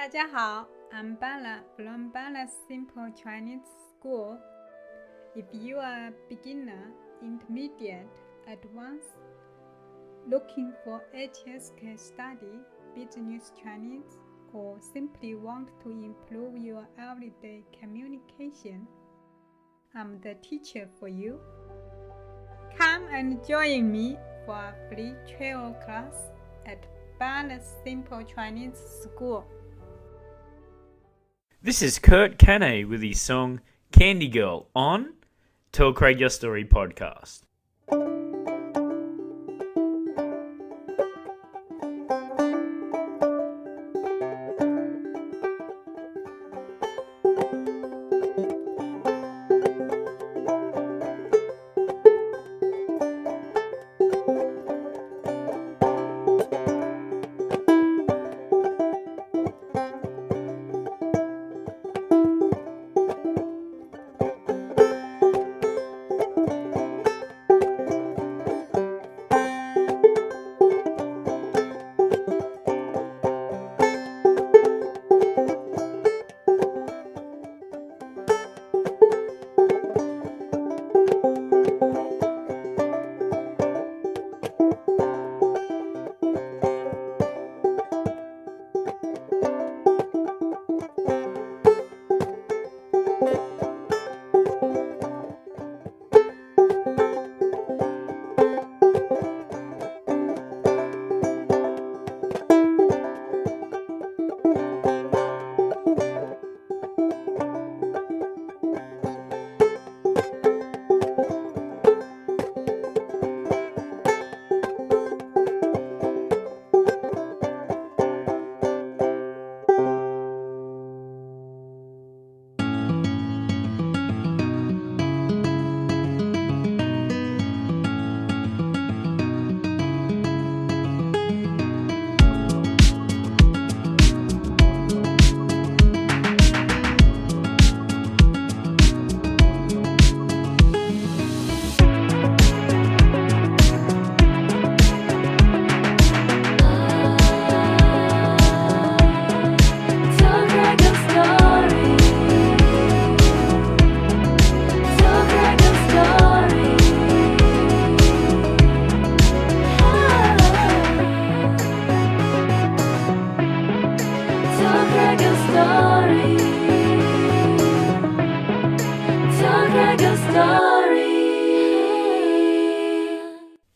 大家好, I'm Bella from Bella's Simple Chinese School. If you are a beginner, intermediate, advanced, looking for HSK study, business Chinese, or simply want to improve your everyday communication, I'm the teacher for you. Come and join me for a free travel class at Bella's Simple Chinese School. This is Kirk Kenney with his song Candy Girl on Tell Craig Your Story podcast.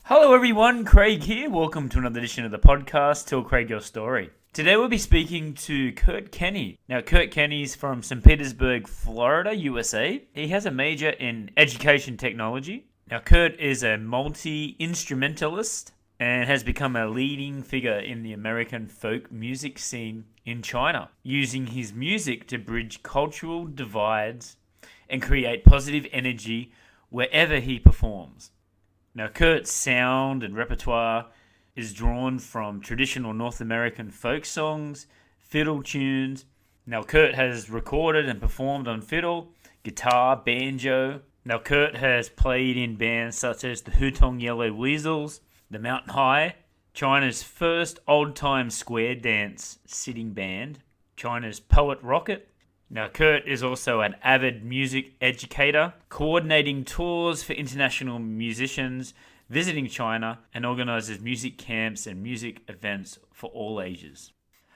Hello everyone, Craig here. Welcome to another edition of the podcast, Tell Craig Your Story. Today we'll be speaking to Kirk Kenney. Now Kirk Kenney's from St Petersburg, Florida, USA. He has a major in education technology. Now Kurt is a multi-instrumentalist and has become a leading figure in the American folk music scene in China, using his music to bridge cultural divides and create positive energy wherever he performs. Now, Kurt's sound and repertoire is drawn from traditional North American folk songs, fiddle tunes. Now, Kurt has recorded and performed on fiddle, guitar, banjo. Now, Kurt has played in bands such as the Hutong Yellow Weasels, the Mountain High, China's first old-time square dance sitting band, China's Poet Rocket. Now, Kurt is also an avid music educator, coordinating tours for international musicians, visiting China, and organises music camps and music events for all ages.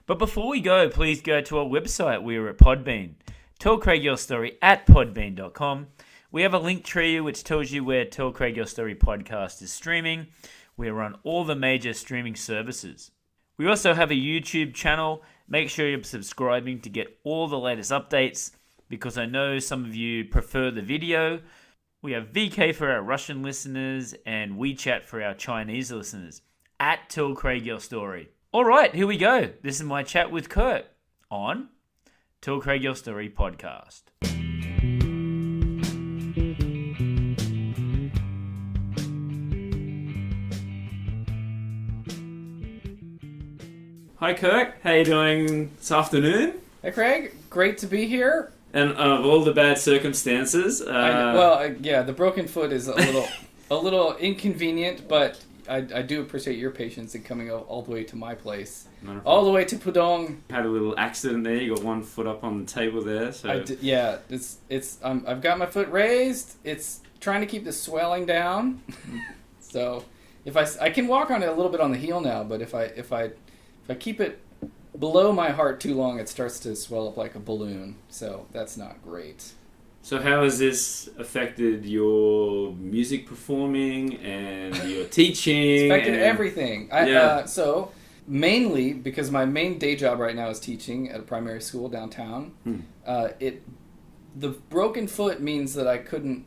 But before we go, please go to our website. We are at Podbean. Tell Craig Your Story at podbean.com. We have a link tree which tells you where Tell Craig Your Story podcast is streaming. We are on all the major streaming services. We also have a YouTube channel. Make sure you're subscribing to get all the latest updates, because I know some of you prefer the video. We have VK for our Russian listeners and WeChat for our Chinese listeners at Tell Craig Your Story. All right, here we go. This is my chat with Kirk on Tell Craig Your Story podcast. Hi Kirk, how you doing this afternoon? Hey Craig, great to be here. And of all the bad circumstances, the broken foot is a little inconvenient, but I do appreciate your patience in coming all the way to my place, all the way to Pudong. Had a little accident there. You got one foot up on the table there. So I've got my foot raised. It's trying to keep the swelling down. So if I can walk on it a little bit on the heel now, but if I keep it below my heart too long, it starts to swell up like a balloon. So that's not great. So how has this affected your music performing and your teaching? It's affected everything. So mainly because my main day job right now is teaching at a primary school downtown. The broken foot means that I couldn't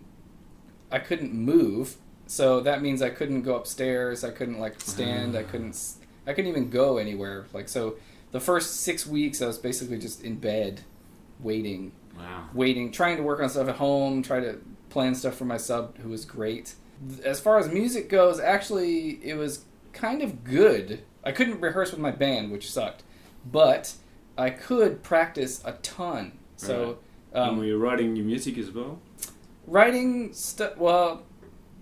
move. So that means I couldn't go upstairs. I couldn't stand. I couldn't even go anywhere. So the first 6 weeks I was basically just in bed, waiting. Wow. Waiting, trying to work on stuff at home, try to plan stuff for my sub, who was great. As far as music goes, actually, it was kind of good. I couldn't rehearse with my band, which sucked, but I could practice a ton. So, and were you writing your music as well? Writing stuff. Well,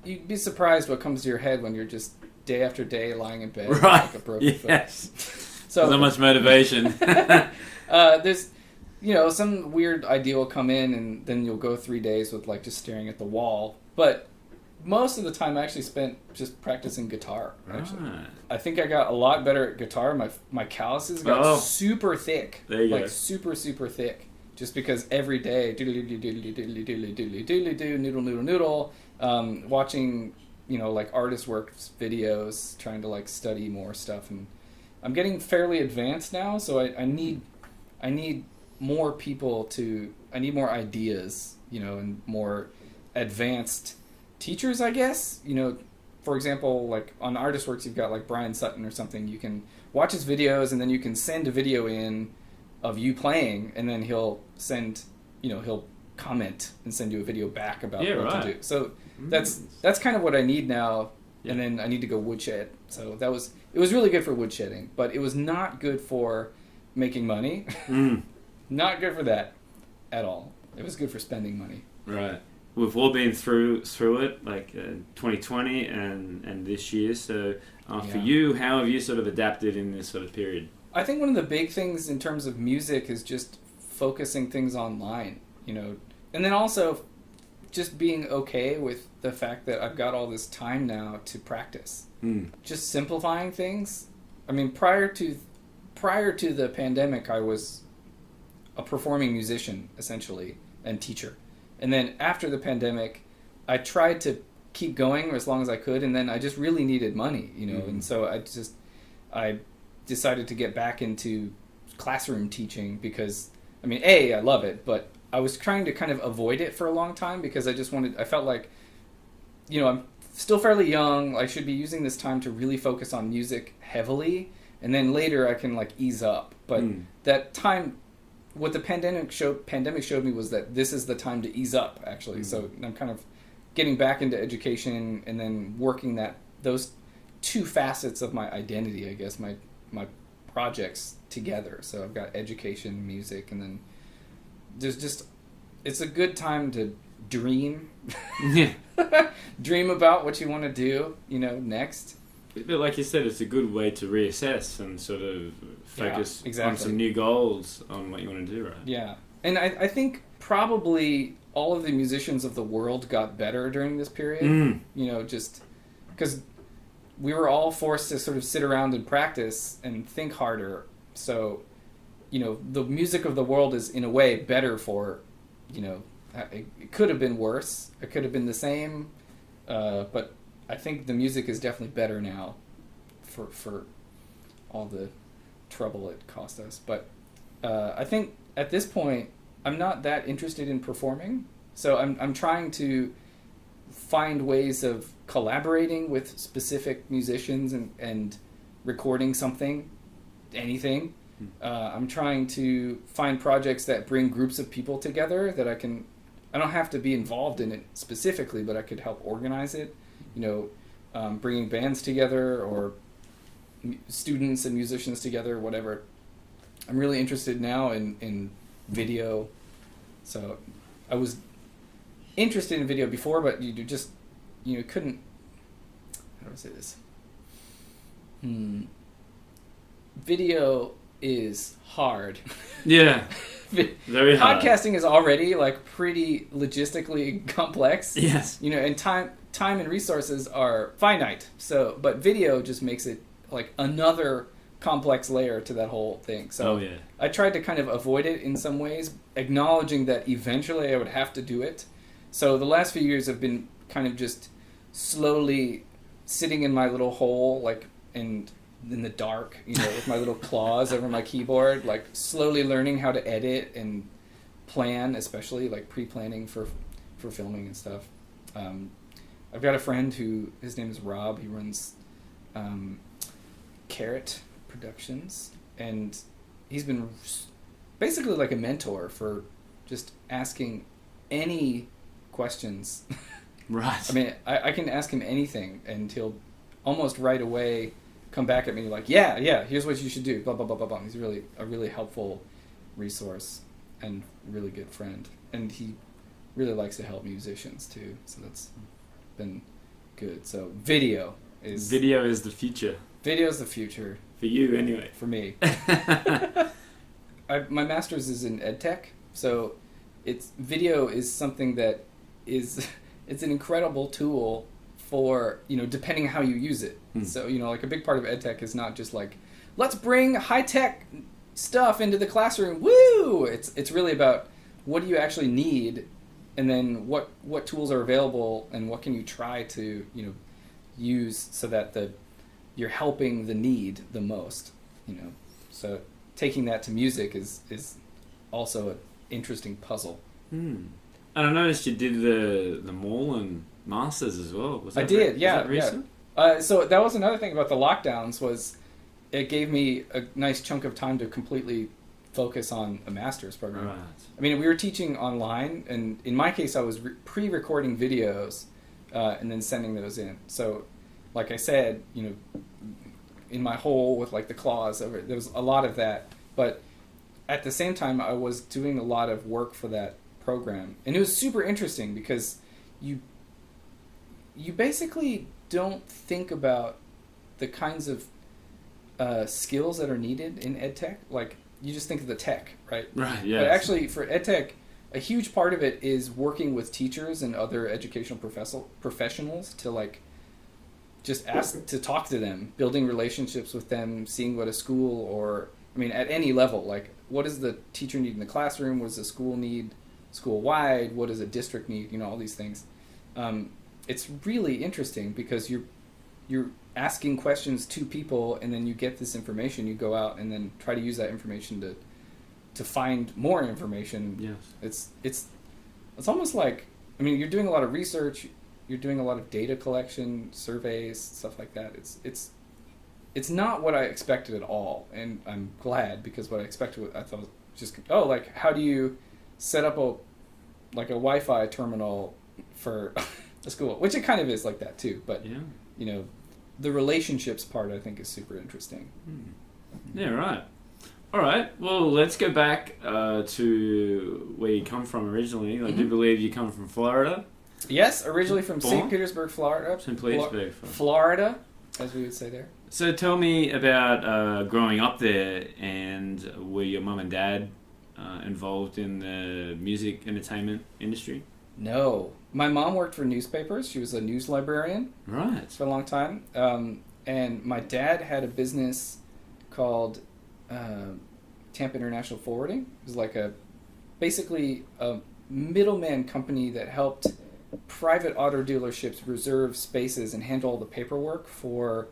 you'd be surprised what comes to your head when you're just day after day lying in bed with like a broken foot. So not much motivation. There's. Some weird idea will come in, and then you'll go 3 days with just staring at the wall. But most of the time I actually spent just practicing guitar. Actually, I think I got a lot better at guitar. My calluses got super thick. There you go. Super thick. Just because every day, doodly doodly doodly doodly doodly doodly doo, noodle noodle noodle, watching artist work videos, trying to study more stuff, and I'm getting fairly advanced now. So I need more people I need more ideas, and more advanced teachers, I guess. For example, on Artist Works, you've got Brian Sutton or something. You can watch his videos, and then you can send a video in of you playing, and then he'll comment and send you a video back about what to do. So that's kind of what I need now. Yeah. And then I need to go woodshed. So it was really good for woodshedding, but it was not good for making money. Not good for that at all. It was good for spending money. Right. We've all been through it, 2020 and this year. So for you, how have you sort of adapted in this sort of period? I think one of the big things in terms of music is just focusing things online, and then also just being okay with the fact that I've got all this time now to practice. Just simplifying things. I mean, prior to the pandemic, I was a performing musician, essentially, and teacher. And then after the pandemic, I tried to keep going as long as I could, and then I just really needed money, and so I decided to get back into classroom teaching because, I love it, but I was trying to kind of avoid it for a long time because I felt like, I'm still fairly young, I should be using this time to really focus on music heavily, and then later I can ease up. But that time, what the pandemic showed me was that this is the time to ease up, actually. So I'm kind of getting back into education and then working those two facets of my identity, I guess, my projects together. So I've got education, music, and then it's a good time to dream. Dream about what you want to do, next. But like you said, it's a good way to reassess and sort of focus on some new goals on what you want to do, right? Yeah. And I think probably all of the musicians of the world got better during this period. Just because we were all forced to sort of sit around and practice and think harder. So, the music of the world is in a way better for, it could have been worse. It could have been the same. But I think the music is definitely better now for all the trouble it cost us. But I think at this point, I'm not that interested in performing. So I'm trying to find ways of collaborating with specific musicians and recording something, anything. I'm trying to find projects that bring groups of people together that I don't have to be involved in it specifically, but I could help organize it. Bringing bands together or students and musicians together, whatever. I'm really interested now in video. So I was interested in video before, but you couldn't, how do I say this? Video is hard. Yeah. Very hard. Podcasting is already like pretty logistically complex. Yes. You know, and time and resources are finite. So, but video just makes it like another complex layer to that whole thing. So I tried to kind of avoid it in some ways, acknowledging that eventually I would have to do it. So the last few years have been kind of just slowly sitting in my little hole, like in the dark, you know, with my little claws over my keyboard, like slowly learning how to edit and plan, especially like pre-planning for filming and stuff. I've got a friend who, his name is Rob. He runs Carrot Productions, and he's been basically like a mentor for just asking any questions. Right. I mean, I can ask him anything, and he'll almost right away come back at me like, yeah, here's what you should do, blah, blah, blah, blah, blah. He's really a really helpful resource and really good friend. And he really likes to help musicians, too. So that's been good. So video is the future. Video is the future. For you, anyway. For me. My master's is in EdTech, so video is something that is... It's an incredible tool for, you know, depending how you use it. So, you know, like a big part of EdTech is not just like, let's bring high-tech stuff into the classroom, woo! It's really about what do you actually need, and then what tools are available, and what can you try to, you know, use so that you're helping the need the most, you know. So taking that to music is also an interesting puzzle. And I noticed you did the Moreland Masters as well. Was that I did, yeah. Was that recent? Yeah. So that was another thing about the lockdowns, was it gave me a nice chunk of time to completely focus on a master's program. Right. I mean, we were teaching online, and in my case, I was pre-recording videos and then sending those in. So, like I said, you know, in my hole with like the claws, there was a lot of that. But at the same time, I was doing a lot of work for that program, and it was super interesting because you basically don't think about the kinds of skills that are needed in EdTech. Like, you just think of the tech, right? Right, yeah. But actually, for EdTech, a huge part of it is working with teachers and other educational professionals to, like, just ask to talk to them, building relationships with them, seeing what a school or, I mean, at any level, like, what does the teacher need in the classroom? What does the school need school-wide? What does a district need? You know, all these things. It's really interesting because you're asking questions to people, and then you get this information. You go out and then try to use that information to find more information. Yes. It's almost like, I mean, you're doing a lot of research. You're doing a lot of data collection, surveys, stuff like that. It's not what I expected at all, and I'm glad, because what I expected, I thought was just, like, how do you set up a Wi-Fi terminal for a school, which it kind of is like that too, but you know, the relationships part I think is super interesting. Yeah, right. All right, well, let's go back to where you come from originally. I do believe you come from Florida. Yes, originally from St Petersburg, Florida. St Petersburg, Florida, as we would say there. So tell me about growing up there, and were your mum and dad involved in the music entertainment industry? No. My mom worked for newspapers. She was a news librarian. Right. For a long time. And my dad had a business called Tampa International Forwarding. It was like basically a middleman company that helped private auto dealerships reserve spaces and handle all the paperwork for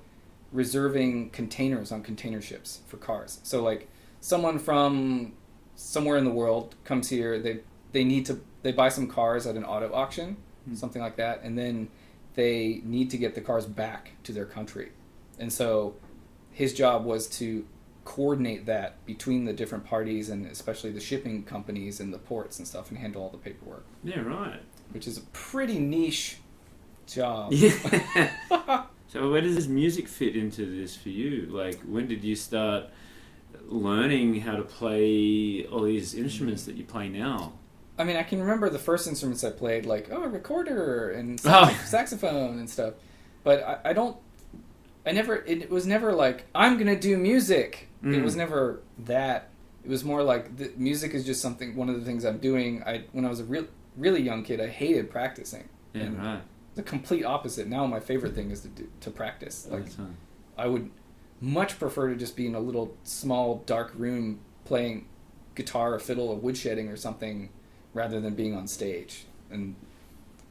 reserving containers on container ships for cars. So, like, someone from somewhere in the world comes here, they buy some cars at an auto auction, something like that, and then they need to get the cars back to their country. And so his job was to coordinate that between the different parties, and especially the shipping companies and the ports and stuff, and handle all the paperwork. Yeah, right. Which is a pretty niche job. Yeah. So where does this music fit into this for you? Like, when did you start learning how to play all these instruments that you play now? I mean, I can remember the first instruments I played, like, a recorder and saxophone and stuff. But I don't it was never like, I'm going to do music. Mm. It was never that. It was more like music is just one of the things I'm doing. When I was a really young kid, I hated practicing. Yeah, and right. the complete opposite. Now my favorite thing is to practice. Like, That's right. I would much prefer to just be in a little small dark room playing guitar or fiddle or woodshedding or something rather than being on stage. And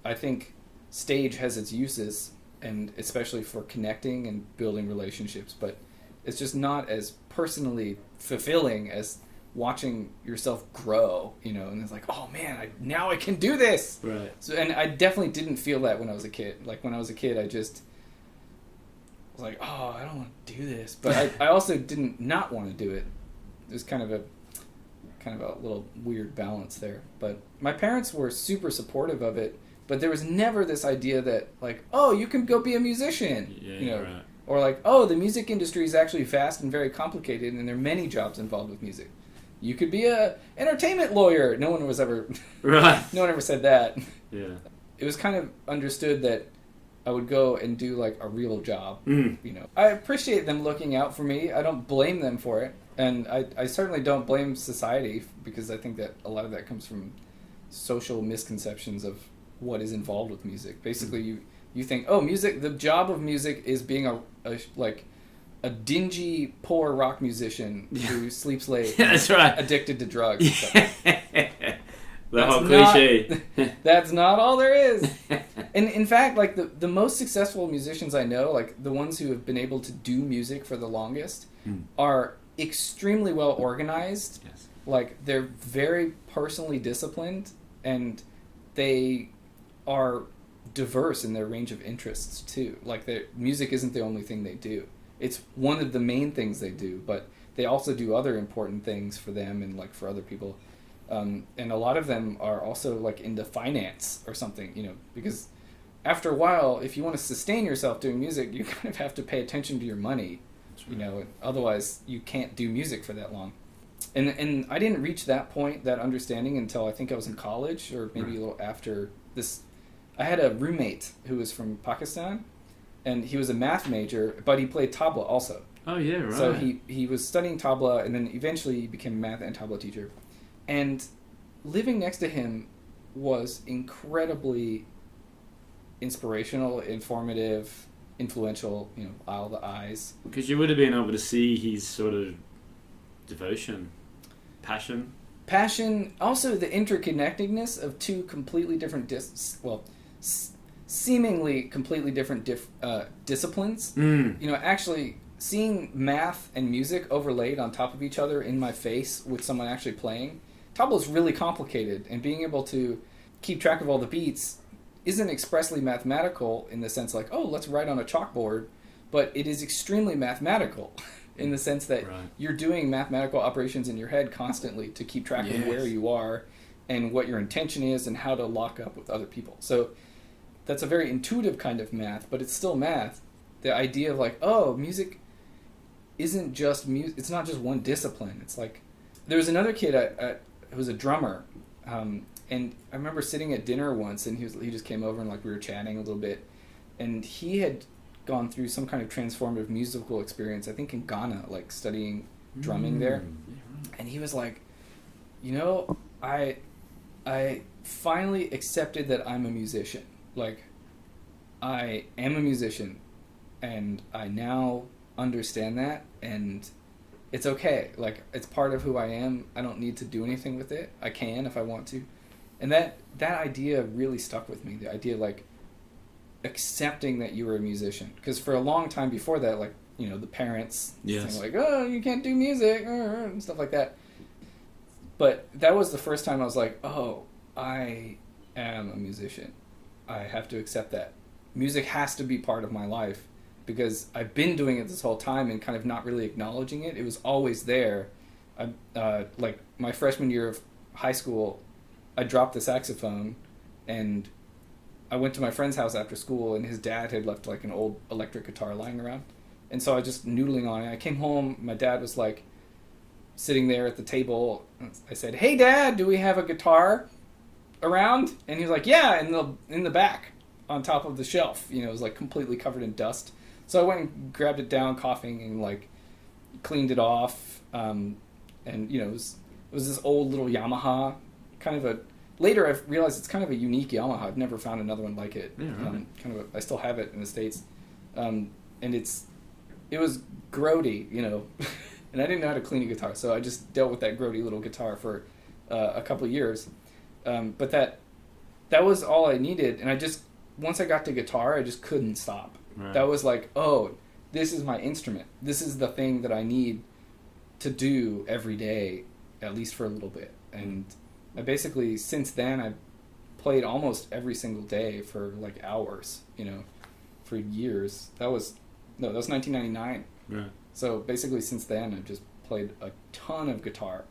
I think stage has its uses, and especially for connecting and building relationships, but it's just not as personally fulfilling as watching yourself grow, and it's like, oh man, now I can do this. Right. So, and I definitely didn't feel that when I was a kid. Like when I was a kid, I just was like, oh, I don't want to do this, but I also didn't not want to do it. It was kind of a little weird balance there. But my parents were super supportive of it, but there was never this idea that like, oh, you can go be a musician, Right. Or like, oh, the music industry is actually vast and very complicated, and there are many jobs involved with music. You could be a entertainment lawyer. No one was ever Right. No one ever said that. Yeah. It was kind of understood that I would go and do like a real job. Mm. I appreciate them looking out for me. I don't blame them for it, and I certainly don't blame society, because I think that a lot of that comes from social misconceptions of what is involved with music. Basically, you think, oh, music. The job of music is being a dingy, poor rock musician who sleeps late. Yeah, that's right. Addicted to drugs. The whole cliche. That's not all there is. And in fact, like the most successful musicians I know, like the ones who have been able to do music for the longest, are extremely well organized. Yes. Like they're very personally disciplined, and they are diverse in their range of interests too. Like their music isn't the only thing they do. It's one of the main things they do, but they also do other important things for them and like for other people. And a lot of them are also like into finance or something, because after a while, if you want to sustain yourself doing music, you kind of have to pay attention to your money, otherwise you can't do music for that long. And I didn't reach that point, that understanding, until I think I was in college, or maybe a little after this. I had a roommate who was from Pakistan, and he was a math major, but he played tabla also. Oh yeah, right. So he was studying tabla, and then eventually he became a math and tabla teacher. And living next to him was incredibly inspirational, informative, influential, all the eyes. Because you would have been able to see his sort of devotion, passion. Also the interconnectedness of two completely different seemingly completely different disciplines. Actually seeing math and music overlaid on top of each other in my face with someone actually playing, tabla is really complicated, and being able to keep track of all the beats isn't expressly mathematical in the sense like, oh, let's write on a chalkboard, but it is extremely mathematical in the sense that you're doing mathematical operations in your head constantly to keep track of where you are and what your intention is and how to lock up with other people. So that's a very intuitive kind of math, but it's still math. The idea of like, oh, music isn't just music. It's not just one discipline. It's like, there was another kid who was a drummer, and I remember sitting at dinner once, and he just came over and like we were chatting a little bit, and he had gone through some kind of transformative musical experience, I think in Ghana, like studying drumming there, and he was like, I finally accepted that I'm a musician. Like, I am a musician, and I now understand that, and it's okay. Like, it's part of who I am. I don't need to do anything with it. I can if I want to. And that idea really stuck with me. The idea, like, accepting that you were a musician. Because for a long time before that, like, the parents saying, like, oh, you can't do music, and stuff like that. But that was the first time I was like, oh, I am a musician. I have to accept that. Music has to be part of my life, because I've been doing it this whole time and kind of not really acknowledging it. It was always there. Like my freshman year of high school, I dropped the saxophone, and I went to my friend's house after school, and his dad had left like an old electric guitar lying around. And so I was just noodling on it. I came home, my dad was like sitting there at the table. I said, "Hey Dad, do we have a guitar around?" And he was like, "Yeah, in the back on top of the shelf." It was like completely covered in dust. So I went and grabbed it down, coughing, and like cleaned it off. And it was this old little Yamaha, kind of a. Later, I've realized it's kind of a unique Yamaha. I've never found another one like it. Yeah, right. I still have it in the States, and it was grody, and I didn't know how to clean a guitar, so I just dealt with that grody little guitar for a couple of years. But that was all I needed, and once I got to guitar, I just couldn't stop. Right. That was like, oh, this is my instrument. This is the thing that I need to do every day, at least for a little bit. And I basically, since then, I've played almost every single day for like hours, for years. That was 1999. Right. So basically, since then, I've just played a ton of guitar.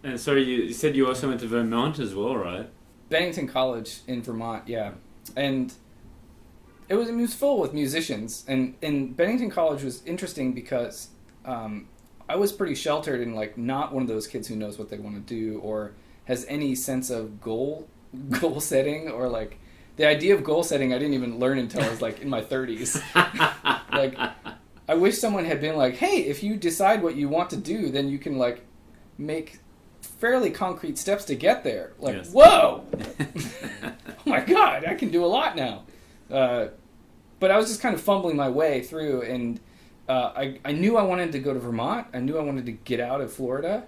And so you said you also went to Vermont as well, right? Bennington College in Vermont, yeah. And it was full with musicians. And Bennington College was interesting because I was pretty sheltered and like not one of those kids who knows what they want to do or has any sense of goal setting, or like the idea of goal setting I didn't even learn until I was like in my 30s. Like, I wish someone had been like, hey, if you decide what you want to do, then you can like make fairly concrete steps to get there. Like, yes. Whoa! Oh my God, I can do a lot now. But I was just kind of fumbling my way through, and I knew I wanted to go to Vermont. I knew I wanted to get out of Florida.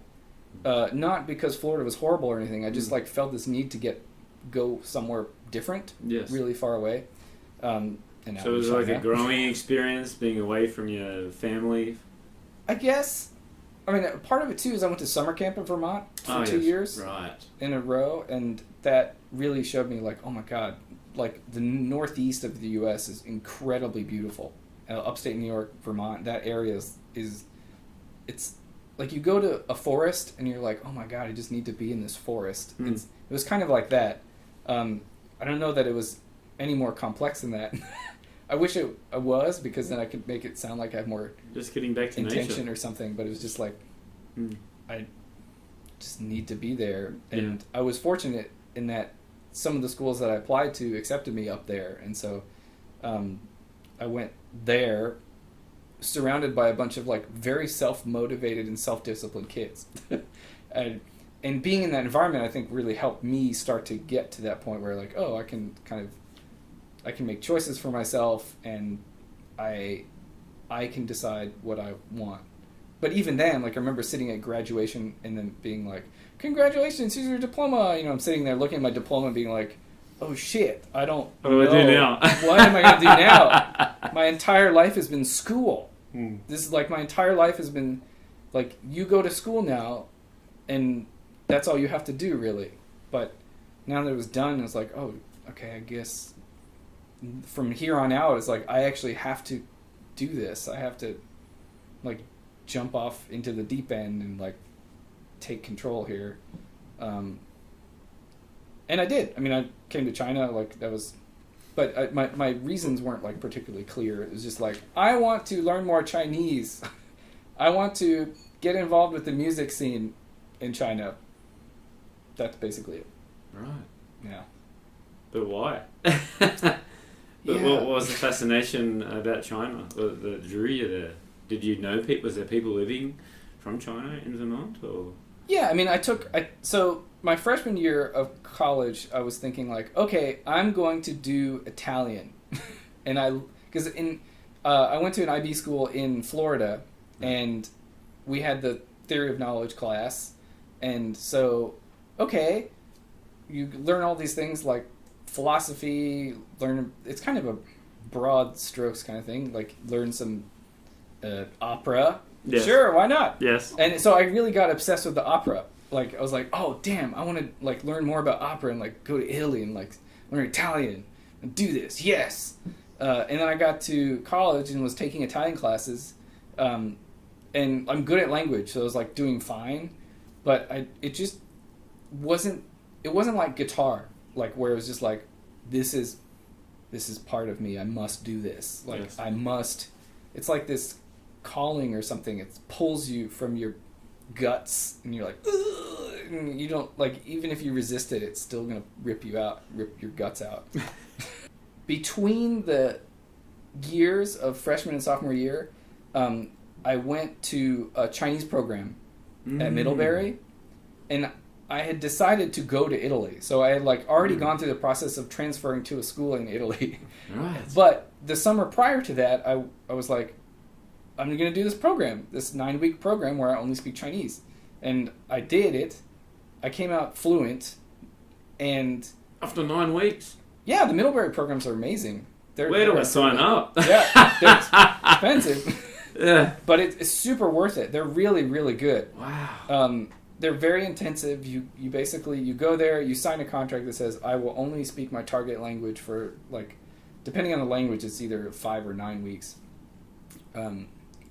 Not because Florida was horrible or anything. I just like felt this need to go somewhere different, yes. Really far away. So it was like a growing experience, being away from your family? I guess. I mean, part of it too is I went to summer camp in Vermont for 2 years in a row, and that really showed me like, oh my God, like the northeast of the U.S. is incredibly beautiful. Upstate New York, Vermont, that area it's like you go to a forest and you're like, oh my God, I just need to be in this forest. It was kind of like that. I don't know that it was any more complex than that. I wish it was, because then I could make it sound like I have more just getting back to intention nature or something. But it was just like, I just need to be there. And I was fortunate in that some of the schools that I applied to accepted me up there. And so I went there surrounded by a bunch of like very self-motivated and self-disciplined kids. And being in that environment, I think, really helped me start to get to that point where like, oh, I can make choices for myself, and I can decide what I want. But even then, like I remember sitting at graduation and then being like, congratulations, here's your diploma. I'm sitting there looking at my diploma and being like, oh shit, I don't know. What do I do now? What am I going to do now? My entire life has been school. This is like my entire life has been like, you go to school now and that's all you have to do, really. But now that it was done, it's like, oh, okay, I guess from here on out, it's like I actually have to do this. I have to like jump off into the deep end and like take control here. And I did. I mean, I came to China, like that was, but my reasons weren't like particularly clear. It was just like, I want to learn more Chinese. I want to get involved with the music scene in China. That's basically it. Right. Yeah. But why? But what was the fascination about China that drew you there? Did you know people? Was there people living from China in Vermont? Or? Yeah, I mean, so my freshman year of college, I was thinking like, okay, I'm going to do Italian. And I went to an IB school in Florida, and we had the theory of knowledge class. And so, okay, you learn all these things like philosophy, it's kind of a broad strokes kind of thing, like learn some opera. Yes. Sure, why not? Yes. And so I really got obsessed with the opera. Like I was like, oh damn, I want to like learn more about opera and like go to Italy and like learn Italian and do this. Yes. And then I got to college and was taking Italian classes, and I'm good at language, so I was like doing fine, but it just wasn't. It wasn't like guitar, like where it was just like, this is part of me. I must do this. Like yes. I must. It's like this calling or something. It pulls you from your guts, and you're like, ugh, and you don't like. Even if you resist it, it's still gonna rip your guts out. Between the years of freshman and sophomore year, I went to a Chinese program at Middlebury, and I had decided to go to Italy. So I had like already gone through the process of transferring to a school in Italy. Right. But the summer prior to that, I was like, I'm going to do this program, this 9-week program where I only speak Chinese. And I did it. I came out fluent. And after 9 weeks? Yeah, the Middlebury programs are amazing. Where do I sign up? Yeah, they're expensive. Yeah. But it's super worth it. They're really, really good. Wow. They're very intensive. You basically, you go there, you sign a contract that says, I will only speak my target language for, like, depending on the language, it's either 5 or 9 weeks.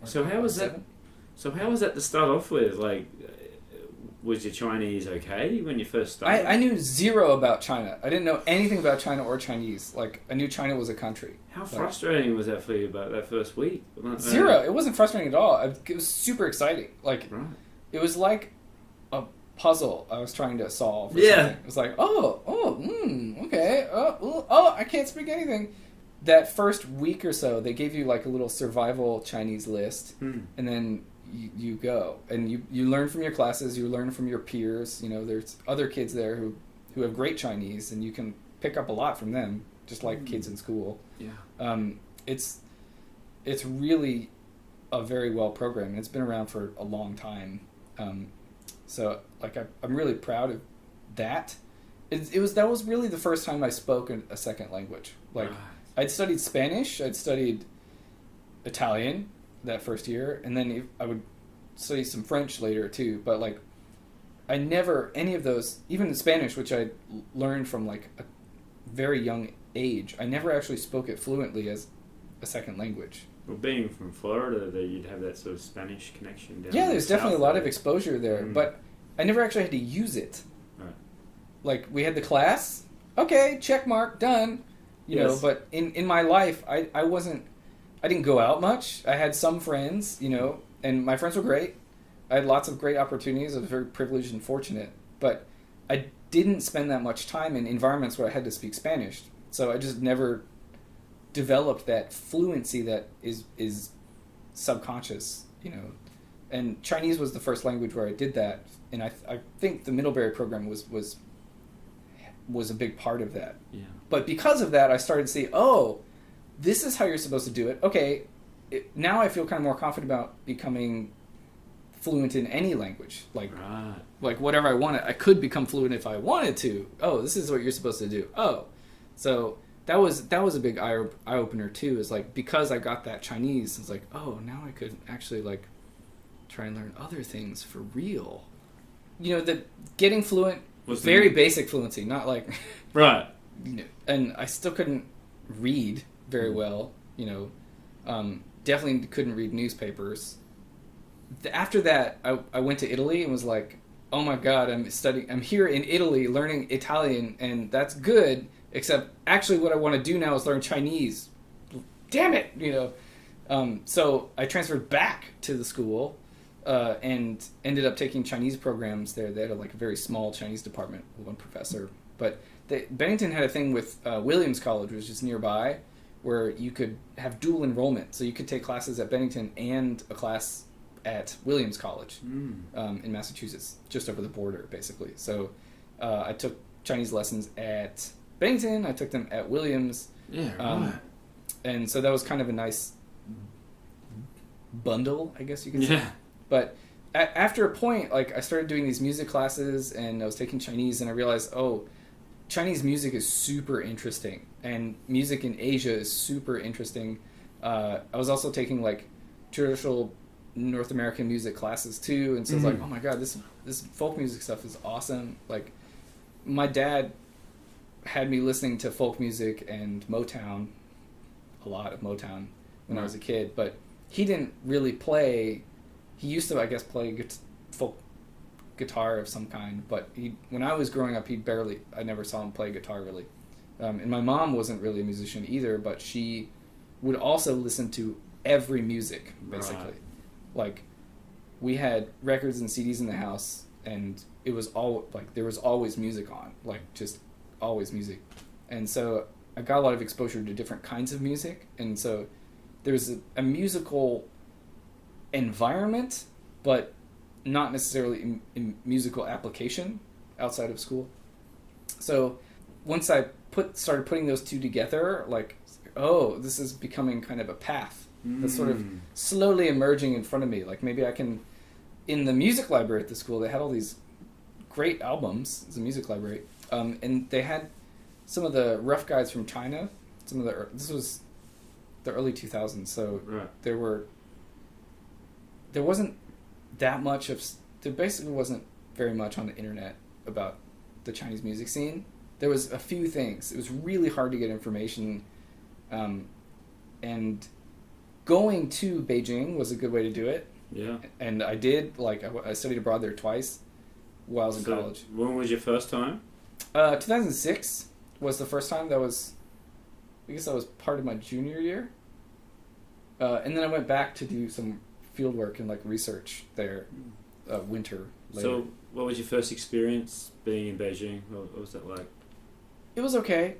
So how was that? So how was that to start off with? Like, was your Chinese okay when you first started? I knew zero about China. I didn't know anything about China or Chinese. Like, I knew China was a country. How frustrating was that for you about that first week? Zero. It wasn't frustrating at all. It was super exciting. Like, right. It was like a puzzle I was trying to solve. Yeah. Something. It was like, okay. Oh, I can't speak anything. That first week or so, they gave you like a little survival Chinese list, and then you go and you learn from your classes, you learn from your peers. You know, there's other kids there who have great Chinese, and you can pick up a lot from them, just like kids in school. Yeah. It's really a very well programmed, and it's been around for a long time. So like I'm really proud of that. That was really the first time I spoke a second language. Like. I'd studied Spanish, I'd studied Italian that first year, and then I would study some French later too, but like I never, any of those, even in Spanish, which I learned from like a very young age, I never actually spoke it fluently as a second language. Well, being from Florida, you'd have that sort of Spanish connection down Yeah, there's definitely a lot of exposure there, but I never actually had to use it. Right. Like, we had the class, okay, check mark, done. You know, but in my life, I didn't go out much. I had some friends, you know, and my friends were great. I had lots of great opportunities. I was very privileged and fortunate. But I didn't spend that much time in environments where I had to speak Spanish. So I just never developed that fluency that is subconscious, you know. And Chinese was the first language where I did that. And I think the Middlebury program was a big part of that. Yeah. But because of that, I started to see, oh, this is how you're supposed to do it. Okay, now I feel kind of more confident about becoming fluent in any language. Like whatever I wanted. I could become fluent if I wanted to. Oh, this is what you're supposed to do. Oh. So that was a big eye-opener too, is like, because I got that Chinese, it's like, oh, now I could actually like try and learn other things for real. You know, the getting fluent was very basic fluency, not like right. You know, and I still couldn't read very well. You know, definitely couldn't read newspapers. After that, I went to Italy and was like, oh my god, I'm here in Italy learning Italian, and that's good. Except actually, what I want to do now is learn Chinese. Damn it, you know. So I transferred back to the school. And ended up taking Chinese programs there. They had a very small Chinese department with one professor. But Bennington had a thing with Williams College, which is nearby, where you could have dual enrollment. So you could take classes at Bennington and a class at Williams College in Massachusetts, just over the border, basically. So I took Chinese lessons at Bennington. I took them at Williams. Yeah, right. And so that was kind of a nice bundle, I guess you could say. Yeah. But after a point, like, I started doing these music classes, and I was taking Chinese, and I realized, oh, Chinese music is super interesting, and music in Asia is super interesting. I was also taking like traditional North American music classes too, and so I was like, oh my god, this folk music stuff is awesome. Like, my dad had me listening to folk music and Motown, a lot of Motown when I was a kid, but he didn't really play. He used to, I guess, play folk guitar of some kind, but when I was growing up, I never saw him play guitar really. And my mom wasn't really a musician either, but she would also listen to every music, basically. Right. Like, we had records and CDs in the house, and it was all, like, there was always music on, like, just always music. And so I got a lot of exposure to different kinds of music, and so there's a musical environment, but not necessarily in musical application outside of school. So once I started putting those two together, like, oh, this is becoming kind of a path that's sort of slowly emerging in front of me. Like maybe I can, in the music library at the school, they had all these great albums. It's a music library, and they had some of the rough guys from China. This was the early 2000s, so right. there wasn't that much there basically wasn't very much on the internet about the Chinese music scene. There was a few things. It was really hard to get information, and going to Beijing was a good way to do it. Yeah. And I did, like, I studied abroad there twice while I was in college. When was your first time? 2006 was the first time. I guess that was part of my junior year. And then I went back to do some field work and, like, research there winter later. So what was your first experience being in Beijing? What was that like? It was okay.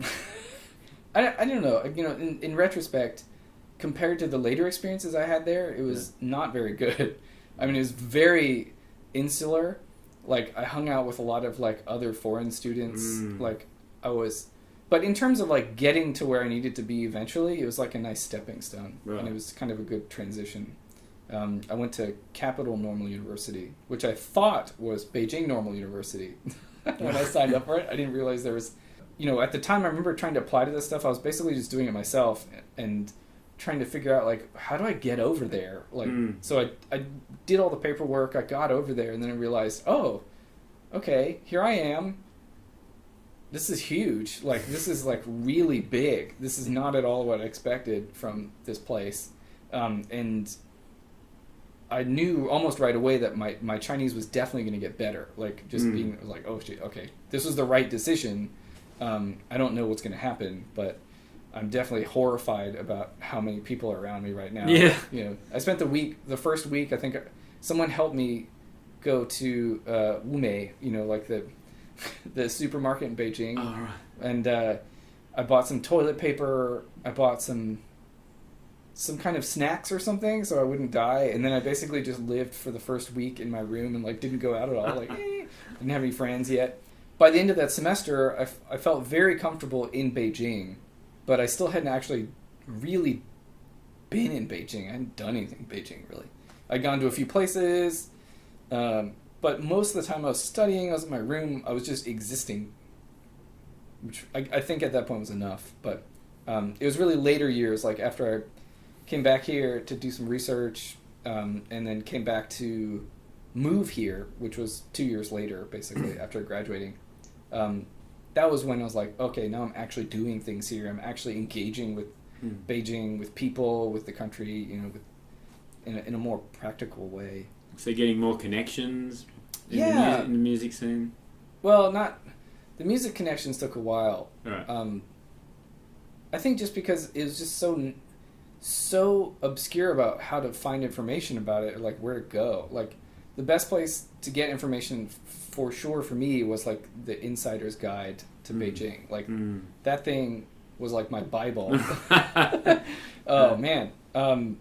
I don't know. You know, in retrospect, compared to the later experiences I had there, it was not very good. I mean, it was very insular. Like, I hung out with a lot of, like, other foreign students. Like, but in terms of, like, getting to where I needed to be eventually, it was like a nice stepping stone. Right. And it was kind of a good transition. I went to Capital Normal University, which I thought was Beijing Normal University. When I signed up for it, I didn't realize there was... You know, at the time, I remember trying to apply to this stuff. I was basically just doing it myself and trying to figure out, like, how do I get over there? Like, so I did all the paperwork. I got over there, and then I realized, oh, okay, here I am. This is huge. Like, this is, like, really big. This is not at all what I expected from this place. And I knew almost right away that my Chinese was definitely going to get better. Like, just being like, oh, shit, okay, this was the right decision. I don't know what's going to happen, but I'm definitely horrified about how many people are around me right now. Yeah. You know, I spent the first week, I think someone helped me go to Wumei, you know, like the supermarket in Beijing. Oh, right. And I bought some toilet paper. I bought some kind of snacks or something so I wouldn't die. And then I basically just lived for the first week in my room and, like, didn't go out at all. Like, didn't have any friends yet. By the end of that semester, I felt very comfortable in Beijing, but I still hadn't actually really been in Beijing. I hadn't done anything in Beijing, really. I'd gone to a few places, but most of the time I was studying, I was in my room, I was just existing, which I think at that point was enough. But it was really later years, like after I came back here to do some research, and then came back to move here, which was 2 years later, basically, after graduating. That was when I was like, okay, now I'm actually doing things here. I'm actually engaging with Beijing, with people, with the country, you know, in a more practical way. So getting more connections in the music scene? Well, the music connections took a while. Right. I think just because it was just so obscure about how to find information about it, or like where to go. Like, the best place to get information for sure for me was like the Insider's Guide to Beijing. Like that thing was like my Bible. Oh man. And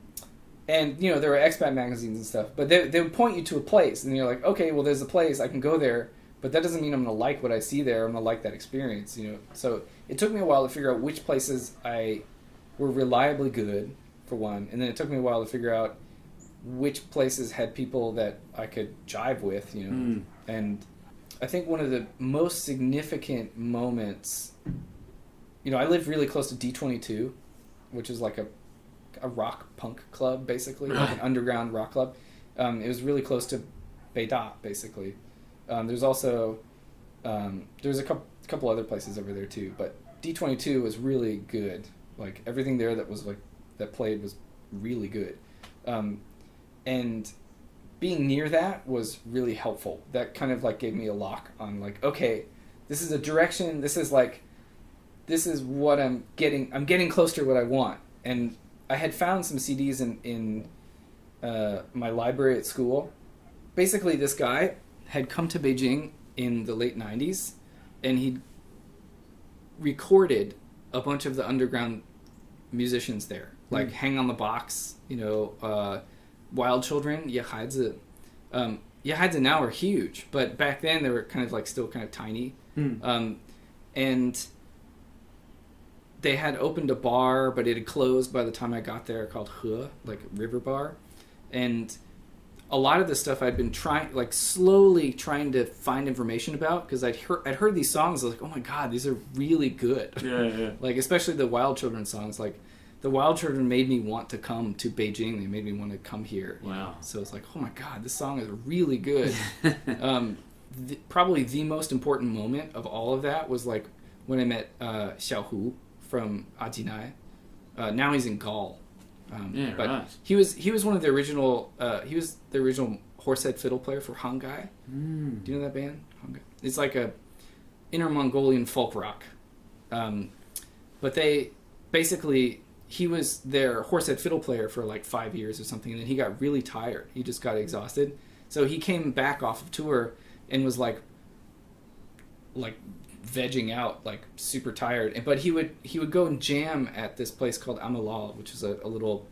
you know, there were expat magazines and stuff, but they would point you to a place and you're like, okay, well, there's a place, I can go there, but that doesn't mean I'm going to like what I see there. I'm going to like that experience, you know? So it took me a while to figure out which places were reliably good, for one, and then it took me a while to figure out which places had people that I could jive with, you know. And I think one of the most significant moments, you know, I lived really close to D22, which is like a rock punk club, basically, like an underground rock club. It was really close to Beida, basically. There's also there's a couple other places over there too, but D22 was really good. Like, everything there that played was really good. And being near that was really helpful. That kind of like gave me a lock on, like, okay, this is a direction. This is what I'm getting. I'm getting close to what I want. And I had found some CDs in my library at school. Basically, this guy had come to Beijing in the late 90s, and he'd recorded a bunch of the underground musicians there, like Hang on the Box, Wild Children, 野孩子. 野孩子 now are huge, but back then they were kind of like still kind of tiny. And they had opened a bar, but it had closed by the time I got there, called He, like River Bar. And a lot of the stuff I'd been slowly trying to find information about, because I'd heard these songs. I was like, oh my god, these are really good. Yeah. Like, especially the Wild Children songs. Like, the Wild Children made me want to come to Beijing. They made me want to come here. Wow. So it's like, oh my god, this song is really good. Probably the most important moment of all of that was like when I met Xiaohu from Ajinai. Now he's in Gaul. But right. he was one of the original. He was the original horsehead fiddle player for Hangai. Do you know that band? Hangai. It's like a Inner Mongolian folk rock. But they basically, he was their horsehead fiddle player for like 5 years or something, and then he got really tired. He just got exhausted, so he came back off of tour and was like vegging out, like super tired. But he would go and jam at this place called Amalal, which is a little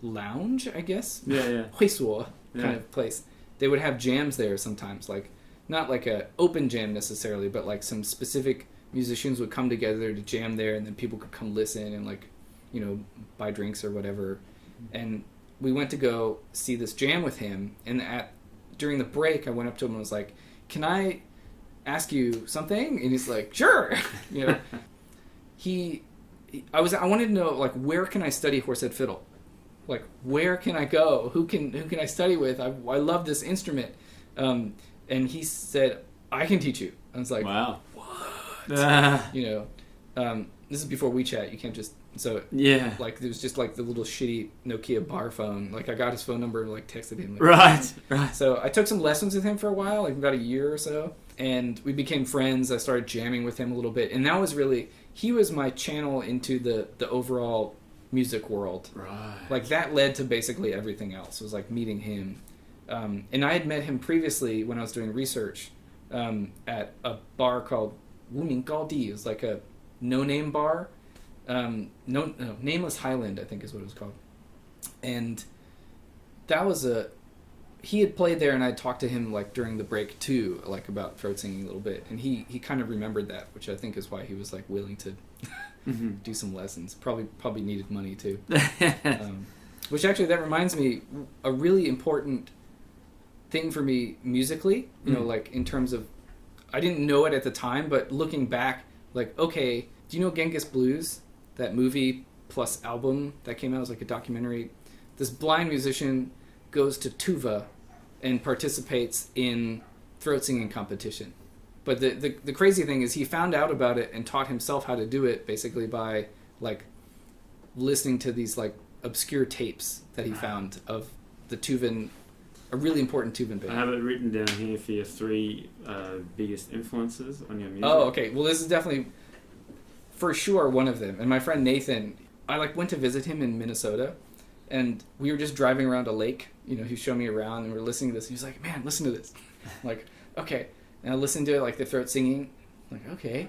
lounge, I guess. Yeah. 会所 kind of place. They would have jams there sometimes, like not like a open jam necessarily, but like some specific musicians would come together to jam there, and then people could come listen and like, buy drinks or whatever. And we went to go see this jam with him, and during the break I went up to him and was like, can I ask you something? And he's like, sure. I wanted to know, like, where can I study horsehead fiddle? Like, where can I go? Who can I study with? I love this instrument. And he said, I can teach you. I was like, wow. What? This is before WeChat. You can't just, so yeah. Like, there was just like the little shitty Nokia bar phone. Like, I got his phone number and like texted him. Like, Right. So I took some lessons with him for a while, like about a year or so, and we became friends. I started jamming with him a little bit, and that was really, he was my channel into the overall music world. Right. Like, that led to basically everything else. It was like meeting him. And I had met him previously when I was doing research at a bar called Wuning Gaodi. It was like a no-name bar. Nameless Highland, I think is what it was called. And that was he had played there, and I talked to him like during the break too, like about throat singing a little bit, and he kind of remembered that, which I think is why he was like willing to do some lessons. Probably needed money too. Which actually, that reminds me, a really important thing for me musically, like in terms of, I didn't know it at the time, but looking back, like, okay, do you know Genghis Blues? That movie plus album that came out, it was like a documentary. This blind musician goes to Tuva and participates in throat singing competition. But the crazy thing is, he found out about it and taught himself how to do it basically by like listening to these like obscure tapes that he found of the Tuvan, a really important Tuvan band. I have it written down here for your 3 biggest influences on your music. Oh, okay. Well, this is definitely for sure one of them. And my friend Nathan, I like went to visit him in Minnesota, and we were just driving around a lake. He showed me around, and we were listening to this. He was like, "Man, listen to this." I'm like, okay. And I listened to it, like the throat singing. I'm like, okay,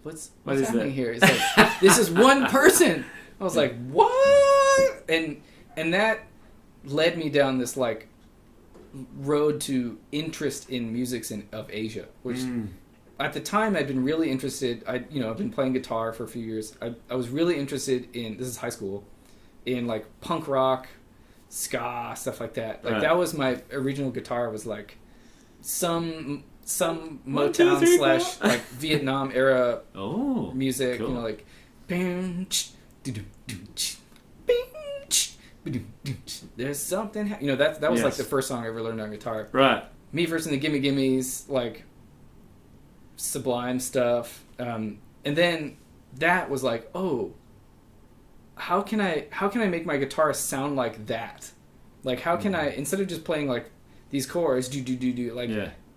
what's happening here? It's like, this is one person. I was like, what? And that led me down this like road to interest in music of Asia, which at the time I'd been really interested. I've been playing guitar for a few years. I was really interested in, this is high school, in like punk rock, ska, stuff like that. Like, that was my original guitar, was like some Motown / like Vietnam era music. Cool. Like there's something that was like the first song I ever learned on guitar. Right. Me First and the Gimme Gimmes, like Sublime stuff. And then that was like, oh, how can I make my guitar sound like that? Like, how can I, instead of just playing like these chords, do like,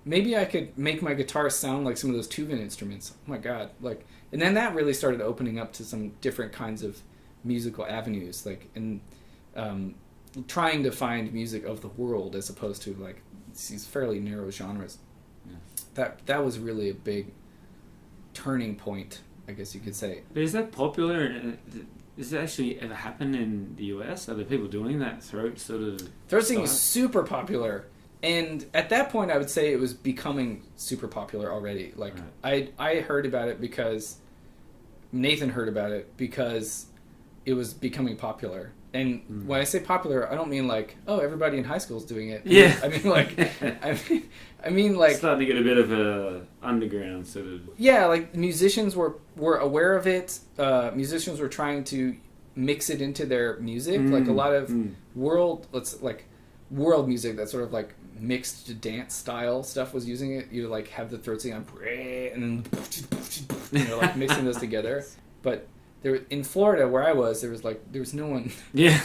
maybe I could make my guitar sound like some of those Tuvan instruments. Oh my god. Like, and then that really started opening up to some different kinds of musical avenues, like, and trying to find music of the world as opposed to like these fairly narrow genres. That was really a big turning point I guess you could say. But is that popular? Does it actually ever happen in the US? Are there people doing that throat sort of... Throat singing is super popular. And at that point, I would say it was becoming super popular already. Like, right. I heard about it because... Nathan heard about it because it was becoming popular. And when I say popular, I don't mean like, oh, everybody in high school is doing it. Yeah. I mean like, I mean like... Starting to get a bit of a underground sort of... Yeah, like musicians were aware of it. Musicians were trying to mix it into their music. Like a lot of world music that sort of like mixed dance style stuff was using it. You like have the throat sing on and then like mixing those together. But there in Florida where I was, there was no one. Yeah.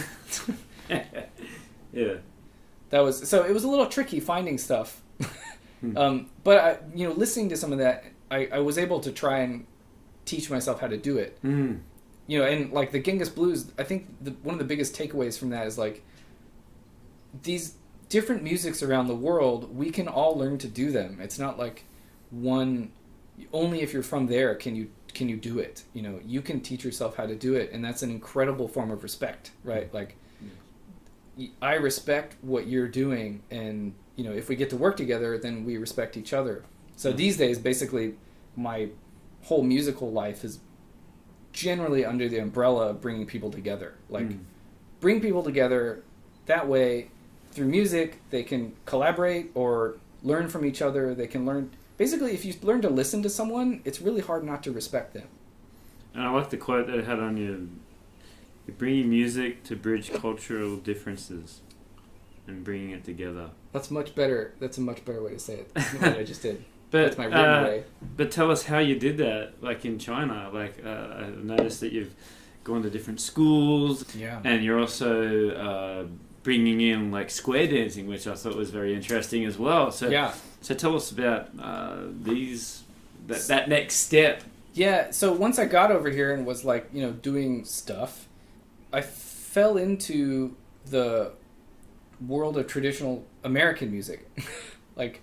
Yeah. That was so it was a little tricky finding stuff. But I, listening to some of that, I was able to try and teach myself how to do it. And like the Genghis blues, I think one of the biggest takeaways from that is like these different musics around the world, we can all learn to do them. It's not like one only if you're from there can you do it. You can teach yourself how to do it, and that's an incredible form of respect, right? Like I respect what you're doing, and if we get to work together, then we respect each other. So these days, basically, my whole musical life is generally under the umbrella of bringing people together. Like, bring people together. That way, through music, they can collaborate or learn from each other. They can learn... Basically, if you learn to listen to someone, it's really hard not to respect them. And I like the quote that it had on you. You're bringing music to bridge cultural differences and bringing it together. That's much better. That's a much better way to say it than what I just did. But, that's my written way. But tell us how you did that, like in China. Like I noticed that you've gone to different schools, and you're also bringing in like square dancing, which I thought was very interesting as well. So so tell us about that next step. Yeah. So once I got over here and was like doing stuff, I fell into the world of traditional American music. Like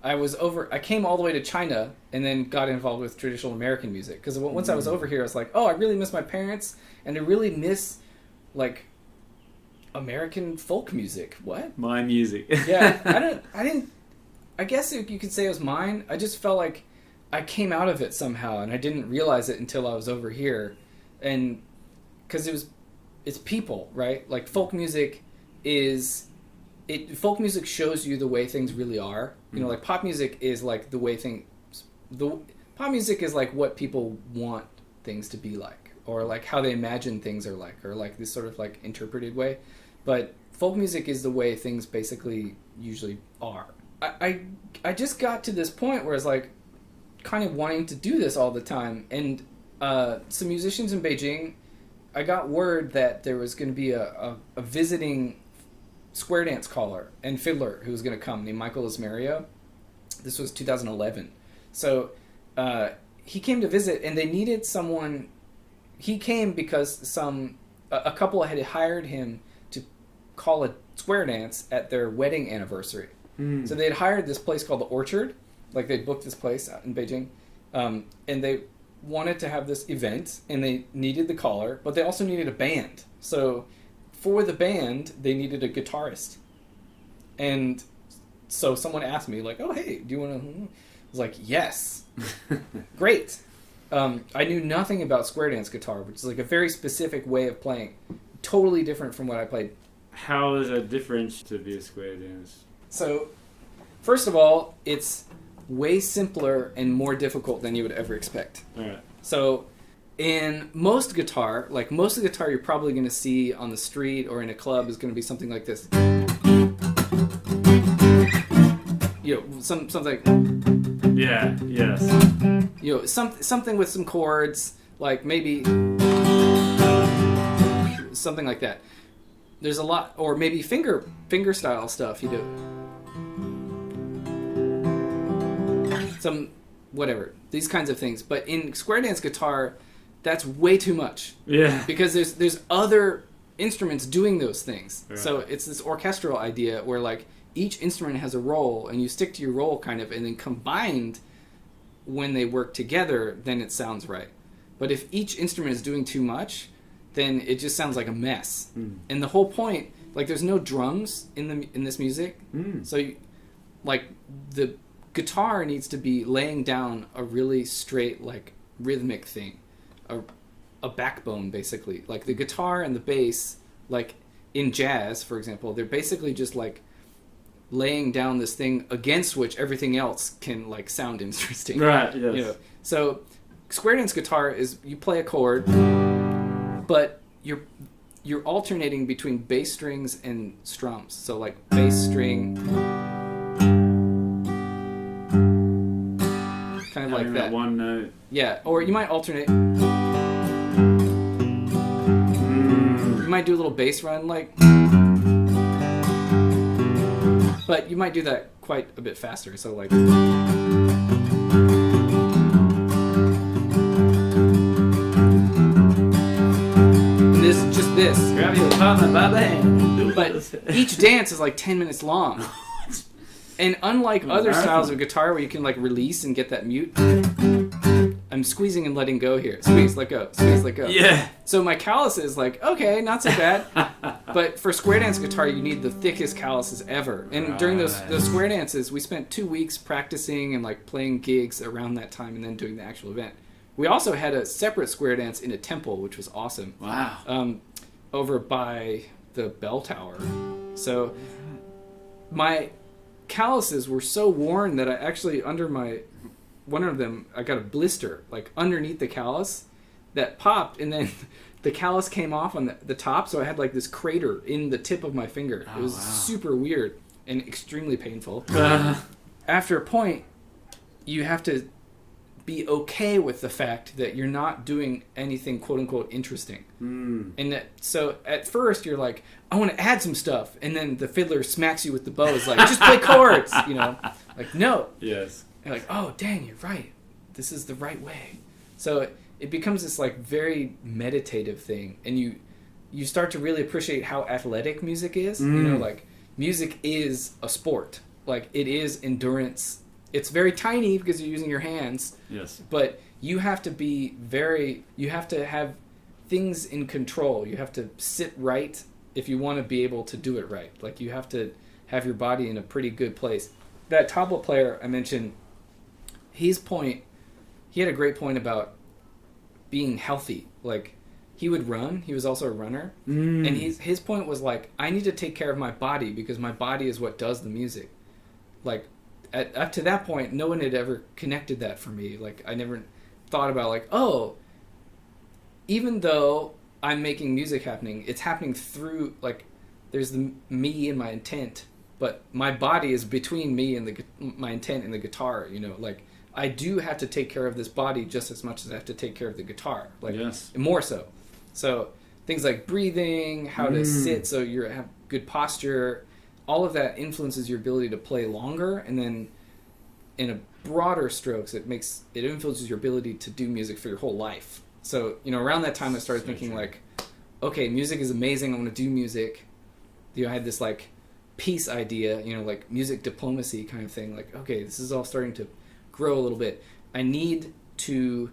I came all the way to China and then got involved with traditional American music. Because once I was over here, I was like, oh, I really miss my parents, and I really miss, like, American folk music. What? My music. Yeah, I guess you could say it was mine. I just felt like I came out of it somehow, and I didn't realize it until I was over here. And, because it's people, right? Like, folk music folk music shows you the way things really are. Like pop music is like the way pop music is like what people want things to be like, or like how they imagine things are like, or like this sort of like interpreted way. But folk music is the way things basically usually are. I just got to this point where it's like kind of wanting to do this all the time. And some musicians in Beijing, I got word that there was going to be a visiting square dance caller and fiddler who was going to come, named Michael Ismario. This was 2011. So he came to visit, and they needed someone. He came because a couple had hired him to call a square dance at their wedding anniversary. So they had hired this place called the Orchard. Like, they booked this place out in Beijing, and they wanted to have this event, and they needed the caller, but they also needed a band. So for the band, they needed a guitarist. And so someone asked me, like, oh, hey, do you want to... I was like, yes. Great. I knew nothing about square dance guitar, which is like a very specific way of playing. Totally different from what I played. How is it different to be a square dance? So, first of all, it's way simpler and more difficult than you would ever expect. All right. So... in most guitar, like most of the guitar you're probably going to see on the street or in a club is going to be something like this. Something. Yeah. Yes. Something with some chords, like maybe something like that. There's a lot, or maybe finger style stuff. You do some whatever, these kinds of things. But in square dance guitar, that's way too much. Yeah. Because there's other instruments doing those things. Right. So it's this orchestral idea where like each instrument has a role, and you stick to your role kind of, and then combined when they work together, then it sounds right. But if each instrument is doing too much, then it just sounds like a mess. And the whole point, like, there's no drums in this music. So, like, the guitar needs to be laying down a really straight, like, rhythmic thing. A backbone, basically. Like, the guitar and the bass, like, in jazz, for example, they're basically just, like, laying down this thing against which everything else can, like, sound interesting. Right, yes. You know? So, square dance guitar is, you play a chord, but you're alternating between bass strings and strums. So, like, bass string, kind of like that. One note. Yeah, or you might alternate. You might do a little bass run, like, but you might do that quite a bit faster. So, like, this, just this. Grab your partner by the hand. But each dance is like 10 minutes long. And unlike other styles of guitar where you can, like, release and get that mute, I'm squeezing and letting go here. Squeeze, let go. Squeeze, let go. Yeah. So my callus is like, okay, not so bad. But for square dance guitar, you need the thickest calluses ever. And during those square dances, we spent 2 weeks practicing and, like, playing gigs around that time and then doing the actual event. We also had a separate square dance in a temple, which was awesome. Wow. Over by the bell tower. So my calluses were so worn that I actually, under one of them, I got a blister, like, underneath the callus that popped, and then the callus came off on the top, so I had, like, this crater in the tip of my finger. It was super weird and extremely painful. After a point, you have to be okay with the fact that you're not doing anything quote-unquote interesting. And so at first you're like, I want to add some stuff, and then the fiddler smacks you with the bow. It's like, just play chords, you know? Like, no. Yes. You're like, oh, dang, you're right. This is the right way. So it becomes this, like, very meditative thing, and you start to really appreciate how athletic music is. You know, like, music is a sport. Like, it is endurance. It's very tiny because you're using your hands. Yes. But you have to be you have to have things in control. You have to sit right if you want to be able to do it right. Like, you have to have your body in a pretty good place. That tabla player I mentioned, he had a great point about being healthy. Like, he would run. He was also a runner. And his point was, like, I need to take care of my body because my body is what does the music. Like, up to that point, no one had ever connected that for me. Like, I never thought about, like, oh, even though I'm making music happening, it's happening through, like, there's the me and my intent, but my body is between me and my intent and the guitar, you know? Like, I do have to take care of this body just as much as I have to take care of the guitar. Like, more so. So things like breathing, how to sit so you have good posture, all of that influences your ability to play longer, and then in a broader strokes, it influences your ability to do music for your whole life. So, you know, around that time I started thinking, like, okay, music is amazing, I want to do music. You know, I had this, like, peace idea, you know, like music diplomacy kind of thing. Like, okay, this is all starting to grow a little bit. I need to,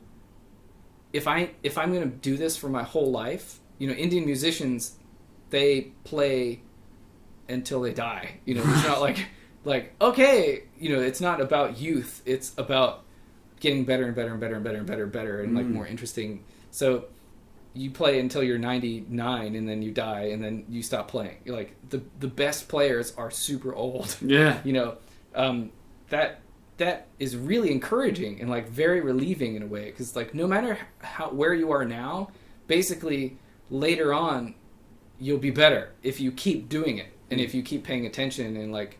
if I'm going to do this for my whole life, you know, Indian musicians, they play until they die. You know, it's not like, okay, you know, it's not about youth. It's about getting better and better and better and better and better and better and, like, more interesting. So you play until you're 99 and then you die and then you stop playing. You're like, the best players are super old. Yeah. You know, that is really encouraging and, like, very relieving in a way, because, like, no matter where you are now, basically later on you'll be better if you keep doing it and if you keep paying attention and, like,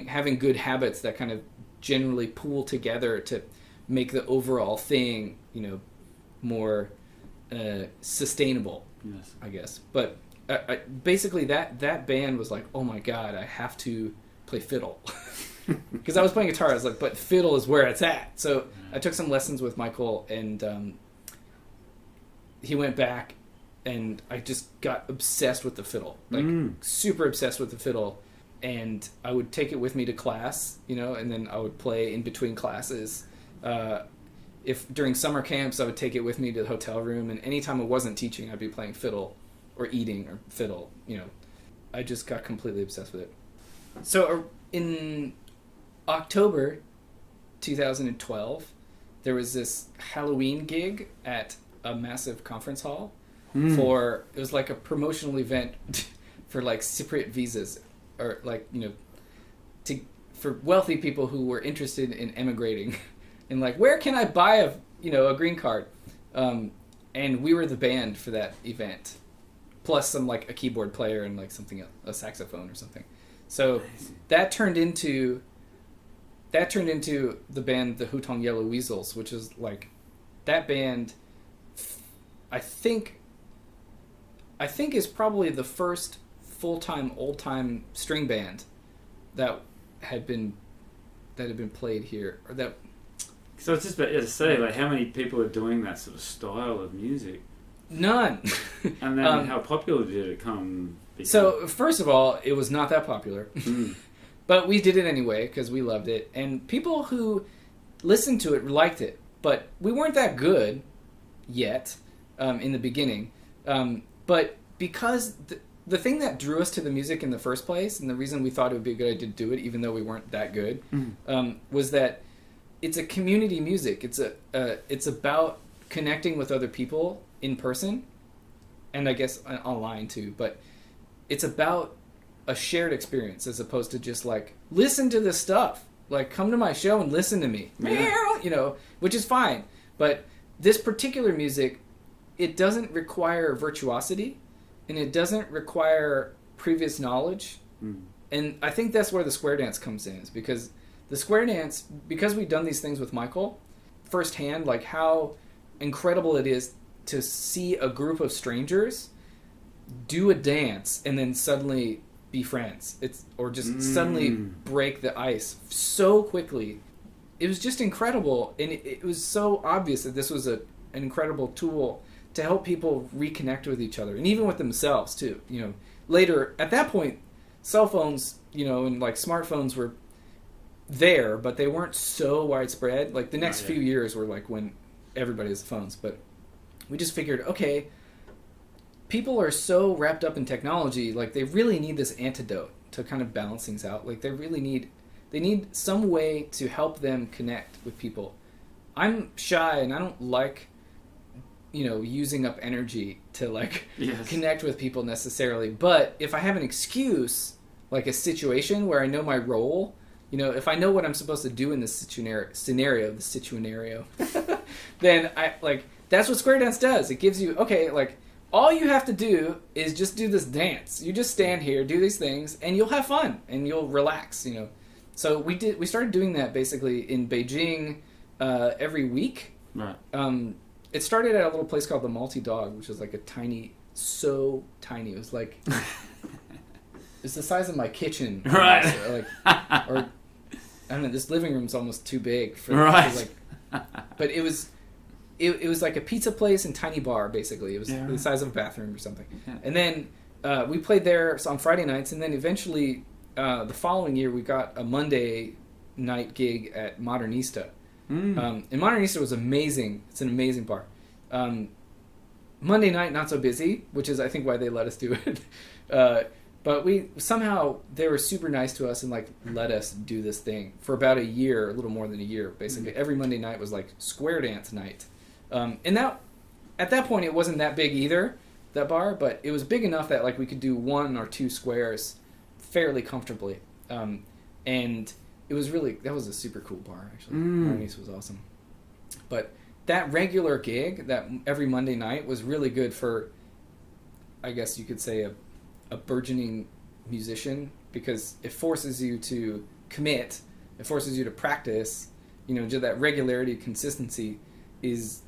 having good habits that kind of generally pool together to make the overall thing, you know, more sustainable. Yes. I guess. But basically that band was like, oh my god, I have to play fiddle. Because I was playing guitar, I was like, but fiddle is where it's at. So I took some lessons with Michael, and he went back, and I just got obsessed with the fiddle. Like, super obsessed with the fiddle. And I would take it with me to class, you know, and then I would play in between classes. if during summer camps, I would take it with me to the hotel room, and anytime I wasn't teaching, I'd be playing fiddle or eating or fiddle. I just got completely obsessed with it. So in October 2012, there was this Halloween gig at a massive conference hall it was like a promotional event for like Cypriot visas, or like, for wealthy people who were interested in emigrating and like, where can I buy a green card? And we were the band for that event, plus some like a keyboard player and like something else, a saxophone or something. So that turned into the band, the Hutong Yellow Weasels, which is like, that band, I think is probably the first full-time, old-time string band that had been played here, or that. So it's just about to say, like, how many people are doing that sort of style of music? None. And then how popular did it become? So first of all, it was not that popular, but we did it anyway because we loved it, and people who listened to it liked it. But we weren't that good yet in the beginning. But because the thing that drew us to the music in the first place, and the reason we thought it would be a good idea to do it, even though we weren't that good, was that it's a community music. It's about connecting with other people in person, and I guess online too. But it's about a shared experience as opposed to just like, listen to this stuff. Like, come to my show and listen to me. Yeah. Which is fine. But this particular music, it doesn't require virtuosity, and it doesn't require previous knowledge. And I think that's where the square dance comes in, is because the square dance, because we've done these things with Michael firsthand, like how incredible it is to see a group of strangers do a dance and then suddenly be friends. Suddenly break the ice so quickly. It was just incredible, and it was so obvious that this was an incredible tool to help people reconnect with each other, and even with themselves too. Later at that point, cell phones, and like smartphones were there, but they weren't so widespread. Like the next few years were like when everybody has phones, but we just figured, okay, people are so wrapped up in technology, like they really need this antidote to kind of balance things out. Like they need some way to help them connect with people. I'm shy and I don't like, using up energy to like connect with people necessarily. But if I have an excuse, like a situation where I know my role, if I know what I'm supposed to do in this scenario, then that's what square dance does. It gives you, all you have to do is just do this dance. You just stand here, do these things, and you'll have fun and you'll relax. So we started doing that basically in Beijing every week. Right. It started at a little place called the Malty Dog, which was like so tiny. It was like it's the size of my kitchen. Right. Or I don't know. This living room's almost too big for right. But it was like a pizza place and tiny bar basically. It was the size of a bathroom or something. Yeah. And then we played there on Friday nights, and then eventually the following year we got a Monday night gig at Modernista. And Modernista was amazing. It's an amazing bar. Monday night, not so busy, which is I think why they let us do it. But they were super nice to us and like let us do this thing for about a year, a little more than a year, basically. Every Monday night was like square dance night. And that at that point it wasn't that big either, that bar, but it was big enough that like we could do 1 or 2 squares fairly comfortably. And that was a super cool bar, actually. Marnie's was awesome. But that regular gig, that every Monday night, was really good for, I guess you could say, a burgeoning musician, because it forces you to commit, it forces you to practice. Just that regularity, consistency is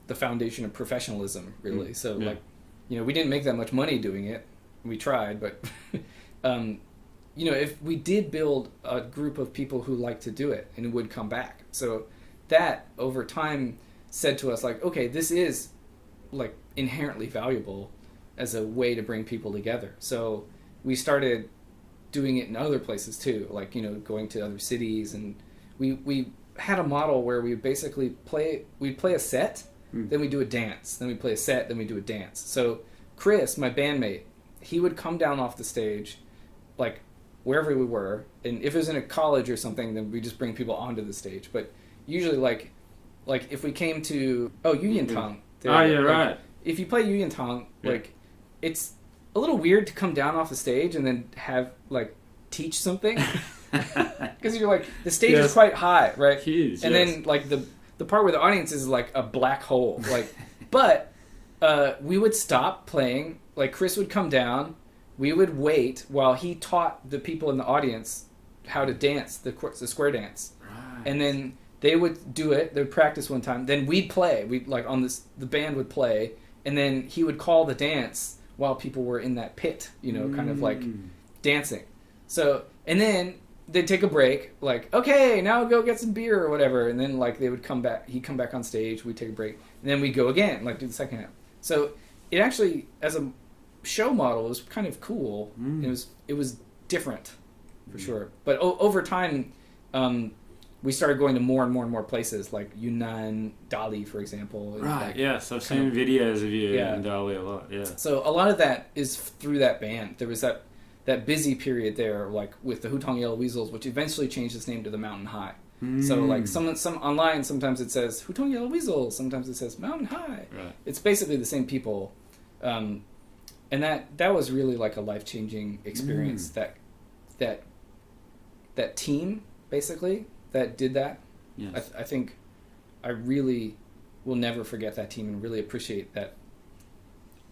the foundation of professionalism, really. So, we didn't make that much money doing it. We tried, but... if we did build a group of people who liked to do it and would come back. So that over time said to us like, okay, this is like inherently valuable as a way to bring people together. So we started doing it in other places too, like, going to other cities, and we had a model where we would basically we'd play a set, then we do a dance, then we play a set, then we do a dance. So Chris, my bandmate, he would come down off the stage, like wherever we were, and if it was in a college or something, then we just bring people onto the stage. But usually, like if we came to Yuyintang. Right. If you play Yuyintang, like it's a little weird to come down off the stage and then have like teach something because you're like the stage is quite high, right? Huge, and then like the part where the audience is like a black hole, like. But we would stop playing. Like Chris would come down. We would wait while he taught the people in the audience how to dance the square dance, and then they would do it. They would practice one time. Then we'd play. We'd like on this. The band would play, and then he would call the dance while people were in that pit. Kind of like dancing. So and then they'd take a break. Like okay, now go get some beer or whatever. And then like they would come back. He'd come back on stage. We'd take a break, and then we'd go again. Like do the second half. So it actually as a show model was kind of cool. It was different for sure. But over time, we started going to more and more places like Yunnan, Dali, for example. And right. Like, yes, I've seen videos of you Yeah. in Dali a lot. Yeah. So a lot of that is through that band. There was that busy period there, like with the Hutong Yellow Weasels, which eventually changed its name to the Mountain High. So like some online, sometimes it says Hutong Yellow Weasels, sometimes it says Mountain High. Right. It's basically the same people. And that was really like a life-changing experience. That team basically that did that. Yes. I think I really will never forget that team and really appreciate that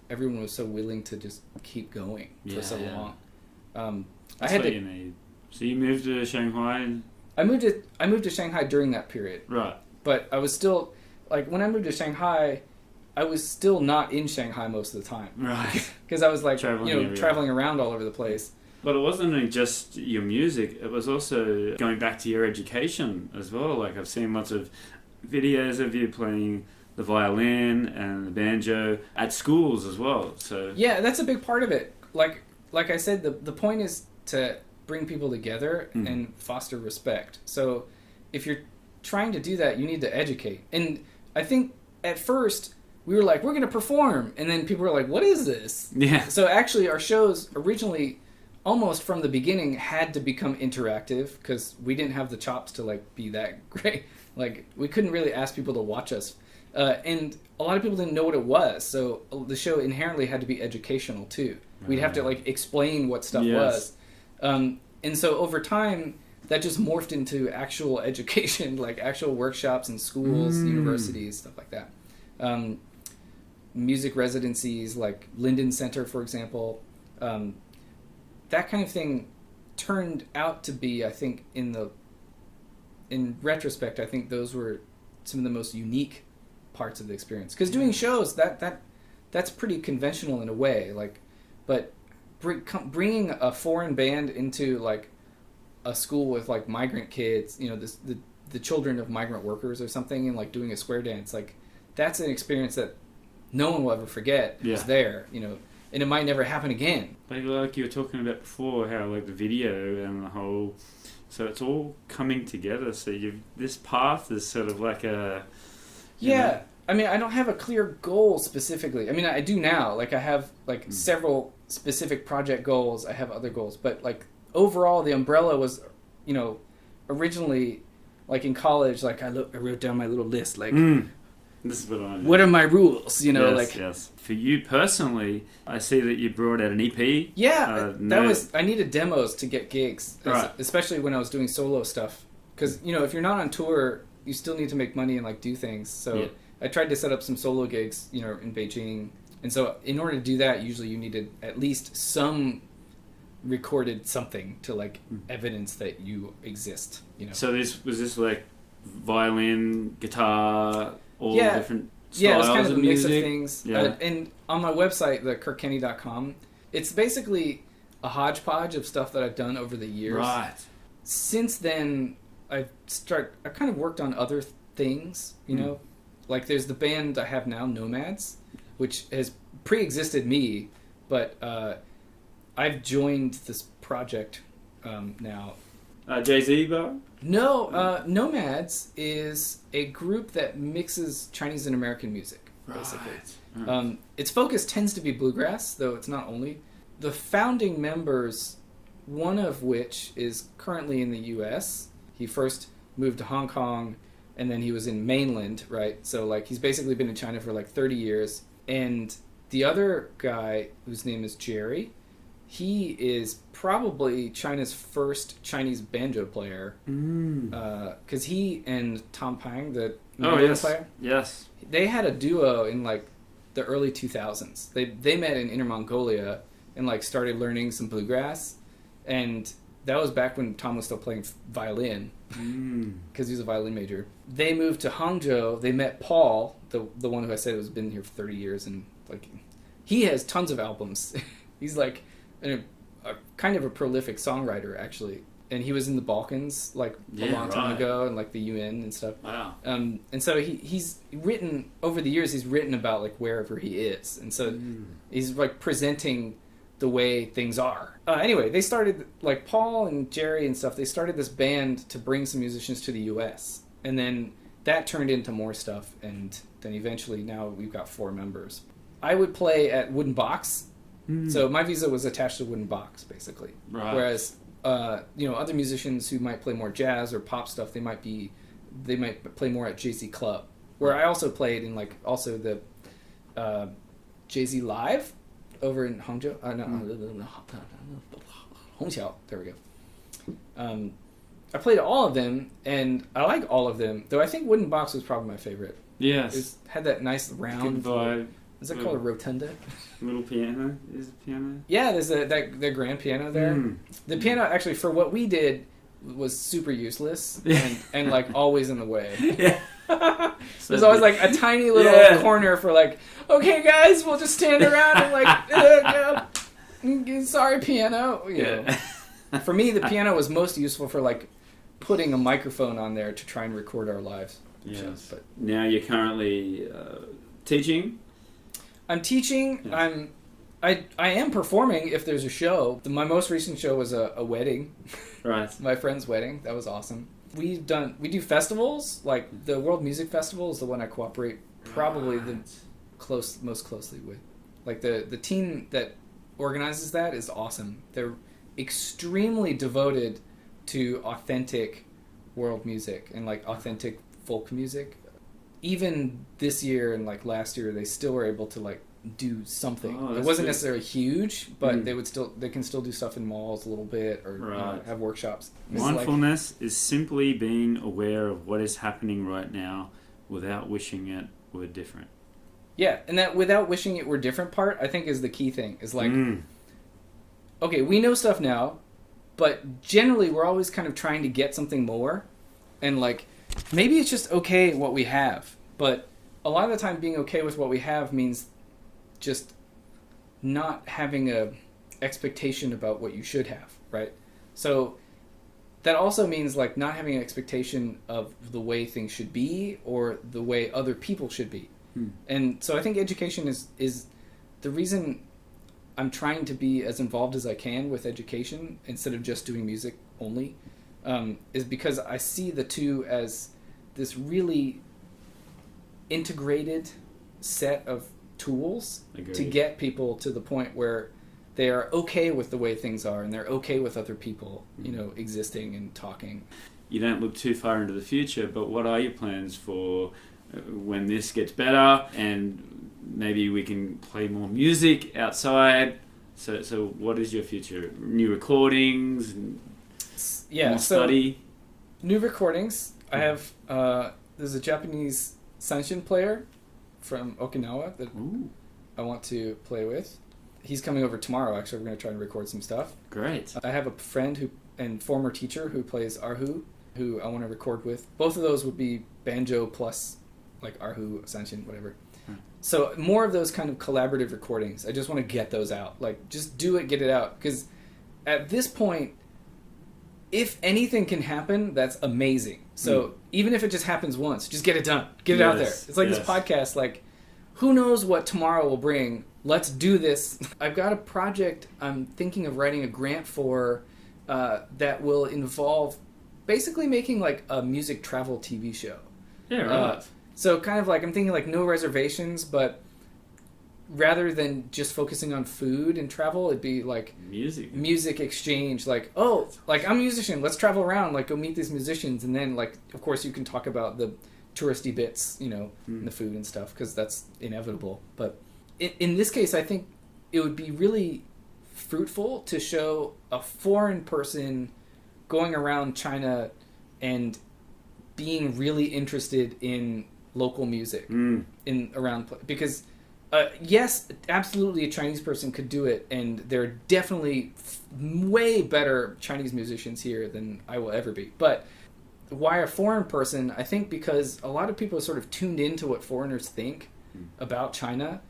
everyone was so willing to just keep going for so long. That's what you need. So you moved to Shanghai. I moved to Shanghai during that period. Right. But I was still like when I moved to Shanghai, I was still not in Shanghai most of the time. Right. Because I was like, Traveling traveling around all over the place. But it wasn't only just your music, it was also going back to your education as well. Like I've seen lots of videos of you playing the violin and the banjo at schools as well. So yeah, that's a big part of it. Like I said, the point is to bring people together and foster respect. So if you're trying to do that, you need to educate. And I think at first we were like, we're going to perform. And then people were like, what is this? Yeah. So actually our shows originally, almost from the beginning, had to become interactive because we didn't have the chops to like be that great. Like we couldn't really ask people to watch us. And a lot of people didn't know what it was. So the show inherently had to be educational too. We'd have to like explain what stuff was. And so over time, that just morphed into actual education, like actual workshops in schools, universities, stuff like that. Music residencies, like Linden Center, for example. That kind of thing turned out to be, I think, in retrospect, I think those were some of the most unique parts of the experience. Because doing shows, that's pretty conventional in a way, like, but bringing a foreign band into like a school with like migrant kids, the children of migrant workers or something, and like doing a square dance, like that's an experience that no one will ever forget. It was there, and it might never happen again. Like you were talking about before, how like the video and the whole, so it's all coming together. So this path is sort of like a I mean, I don't have a clear goal specifically. I mean, I do now. Like I have like several specific project goals. I have other goals, but like overall, the umbrella was, originally, like in college, like I wrote down my little list, like. This is what I do. What are my rules? Yes. For you personally, I see that you brought out an EP. Yeah, I needed demos to get gigs, right. Especially when I was doing solo stuff. Because if you're not on tour, you still need to make money and like do things. So I tried to set up some solo gigs, in Beijing. And so in order to do that, usually you needed at least some recorded something to like evidence that you exist. So was this like violin, guitar? All different styles it was kind of a mix music. of things. And on my website, the kirkkenney.com, it's basically a hodgepodge of stuff that I've done over the years. Right. Since then, I kind of worked on other things, Like there's the band I have now, Nomads, which has pre-existed me, but I've joined this project now Jay-Z bar? No, Nomads is a group that mixes Chinese and American music, basically. Right. Its focus tends to be bluegrass, though it's not only. The founding members, one of which is currently in the U.S. He first moved to Hong Kong, and then he was in mainland, right? So, like, he's basically been in China for, like, 30 years. And the other guy, whose name is Jerry, he is probably China's first Chinese banjo player. Because he and Tom Pang, the player, Yes. they had a duo in, like, the early 2000s. They met in Inner Mongolia and, like, started learning some bluegrass. And that was back when Tom was still playing violin, because he was a violin major. They moved to Hangzhou. They met Paul, the one who I said has been here for 30 years, and like he has tons of albums. He's like a kind of a prolific songwriter, actually. And he was in the Balkans like a long time ago, and like the UN and stuff. Wow. And so he's written over the years. He's written about like wherever he is, and so he's like presenting the way things are. Anyway, they started, like Paul and Jerry and stuff, they started this band to bring some musicians to the US. And then that turned into more stuff, and then eventually now we've got 4 members. I would play at Wooden Box. So my visa was attached to Wooden Box, basically. Right. Whereas, other musicians who might play more jazz or pop stuff, they might play more at JZ Club, where I also played in like also the JZ Live over in Hangzhou. Hongqiao. There we go. I played all of them, and I like all of them, though I think Wooden Box was probably my favorite. Yes. It had that nice round Good vibe. Is that called a rotunda? Little piano? Is it piano? Yeah, there's the grand piano there. The piano, actually, for what we did, was super useless and like always in the way. Yeah. There's always like a tiny little corner for like, okay guys, we'll just stand around and like, sorry piano. You know. For me, the piano was most useful for like putting a microphone on there to try and record our lives. Yes. But now you're currently teaching. I'm teaching. Yes. I am performing if there's a show. My most recent show was a wedding. Right. My friend's wedding. That was awesome. We do festivals, like the World Music Festival is the one I cooperate probably most closely with. Like the team that organizes that is awesome. They're extremely devoted to authentic world music and like authentic folk music. Even this year and like last year, they still were able to like do something. Oh, it wasn't good. necessarily huge, but they can still do stuff in malls a little bit or have workshops. Mindfulness is simply being aware of what is happening right now without wishing it were different. Yeah, and that without wishing it were different part, I think is the key thing. Is like, okay, we know stuff now, but generally we're always kind of trying to get something more, and like maybe it's just okay what we have, but a lot of the time being okay with what we have means just not having a expectation about what you should have, right? So that also means like not having an expectation of the way things should be or the way other people should be. And so I think education is the reason I'm trying to be as involved as I can with education instead of just doing music only, is because I see the two as this really integrated set of tools to get people to the point where they are okay with the way things are and they're okay with other people, existing and talking. You don't look too far into the future, but what are your plans for when this gets better and maybe we can play more music outside? So what is your future? New recordings? More study? New recordings. I have, there's a Japanese sanshin player from Okinawa that I want to play with. He's coming over tomorrow, actually. We're going to try and record some stuff. Great. I have a friend and former teacher who plays Erhu, who I want to record with. Both of those would be banjo plus like Erhu, sanshin, whatever. So more of those kind of collaborative recordings. I just want to get those out. Like, just do it, get it out. Because at this point, if anything can happen, that's amazing. So even if it just happens once, just get it done. Get it out there. It's like this podcast, like, who knows what tomorrow will bring? Let's do this. I've got a project I'm thinking of writing a grant for that will involve basically making like a music travel TV show. Yeah, right. So kind of like, I'm thinking like no reservations, but rather than just focusing on food and travel, it'd be like music exchange. Like, oh, like I'm a musician, let's travel around, like go meet these musicians, and then like of course you can talk about the touristy bits, you know, and the food and stuff, because that's inevitable. But in this case, I think it would be really fruitful to show a foreign person going around China and being really interested in local music because yes, absolutely a Chinese person could do it, and there are definitely way better Chinese musicians here than I will ever be. But why a foreign person? I think because a lot of people are sort of tuned into what foreigners think about China,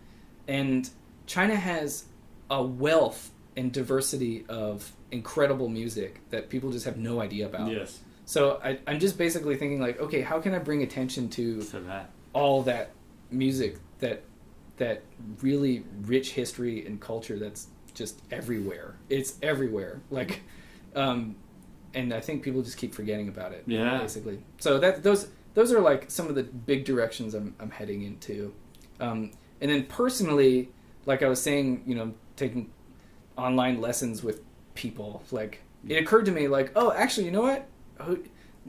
and China has a wealth and diversity of incredible music that people just have no idea about. Yes. So I'm just basically thinking like, okay, how can I bring attention to all that music, that really rich history and culture that's just everywhere. It's everywhere. Like, and I think people just keep forgetting about it. Yeah. Basically. So those are like some of the big directions I'm heading into. And then personally, like I was saying, you know, taking online lessons with people, like it occurred to me like, oh, actually, you know what?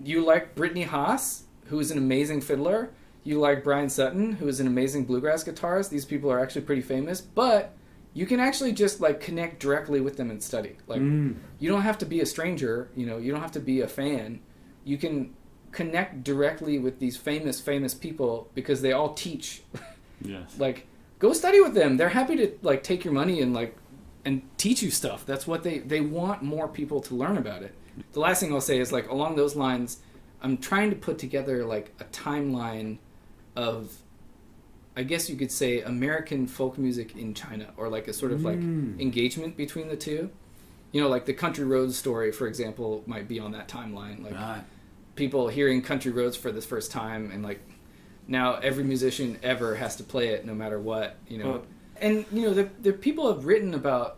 You like Brittany Haas, who is an amazing fiddler. You like Brian Sutton, who is an amazing bluegrass guitarist. These people are actually pretty famous, but you can actually just like connect directly with them and study. Like you don't have to be a stranger, you know, you don't have to be a fan. You can connect directly with these famous people because they all teach. Yes. Like go study with them. They're happy to like take your money and teach you stuff. That's what they want more people to learn about it. The last thing I'll say is like along those lines, I'm trying to put together like a timeline of, I guess you could say, American folk music in China, or like a sort of like engagement between the two. You know, like the Country Roads story, for example, might be on that timeline. Like people hearing Country Roads for the first time, and like now every musician ever has to play it no matter what, you know. And, you know, the people have written about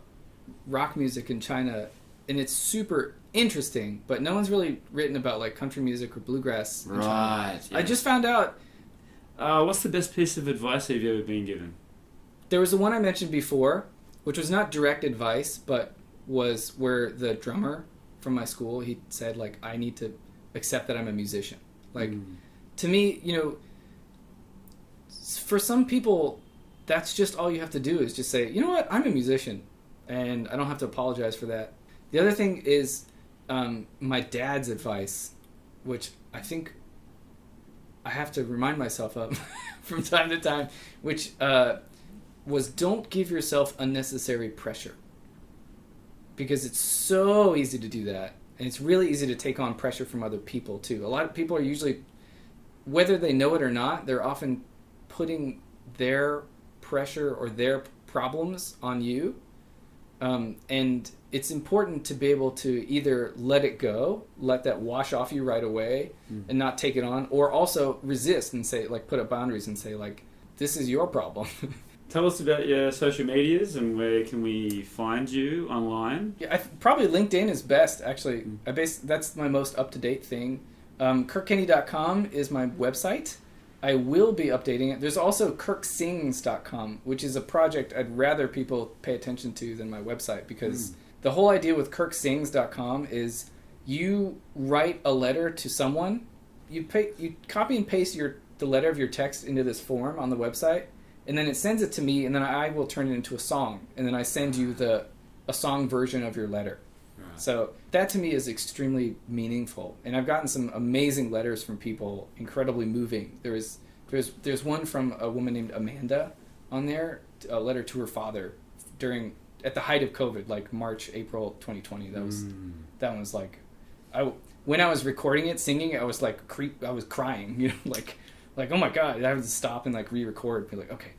rock music in China, and it's super interesting, but no one's really written about like country music or bluegrass in China. Yes. I just found out. What's the best piece of advice have you ever been given? There was the one I mentioned before, which was not direct advice, but was where the drummer from my school, he said, like, I need to accept that I'm a musician. Like, to me, you know, for some people, that's just all you have to do is just say, you know what, I'm a musician, and I don't have to apologize for that. The other thing is my dad's advice, which I think I have to remind myself of from time to time, which was don't give yourself unnecessary pressure. Because it's so easy to do that. And it's really easy to take on pressure from other people, too. A lot of people are usually, whether they know it or not, they're often putting their pressure or their problems on you. And it's important to be able to either let it go, let that wash off you right away and not take it on, or also resist and say, like, put up boundaries and say, like, this is your problem. Tell us about your social medias and where can we find you online? Yeah, probably LinkedIn is best, actually. That's my most up-to-date thing. KirkKenney.com is my website. I will be updating it. There's also KirkSings.com, which is a project I'd rather people pay attention to than my website, because the whole idea with KirkSings.com is you write a letter to someone, you copy and paste the letter of your text into this form on the website, and then it sends it to me, and then I will turn it into a song, and then I send you a song version of your letter. Right. So that to me is extremely meaningful, and I've gotten some amazing letters from people, incredibly moving. There's one from a woman named Amanda on there, a letter to her father at the height of COVID, like March, April 2020. That one was like, when I was recording it, singing, I was like I was crying, you know, like oh my god, I had to stop and like re-record, be like, okay,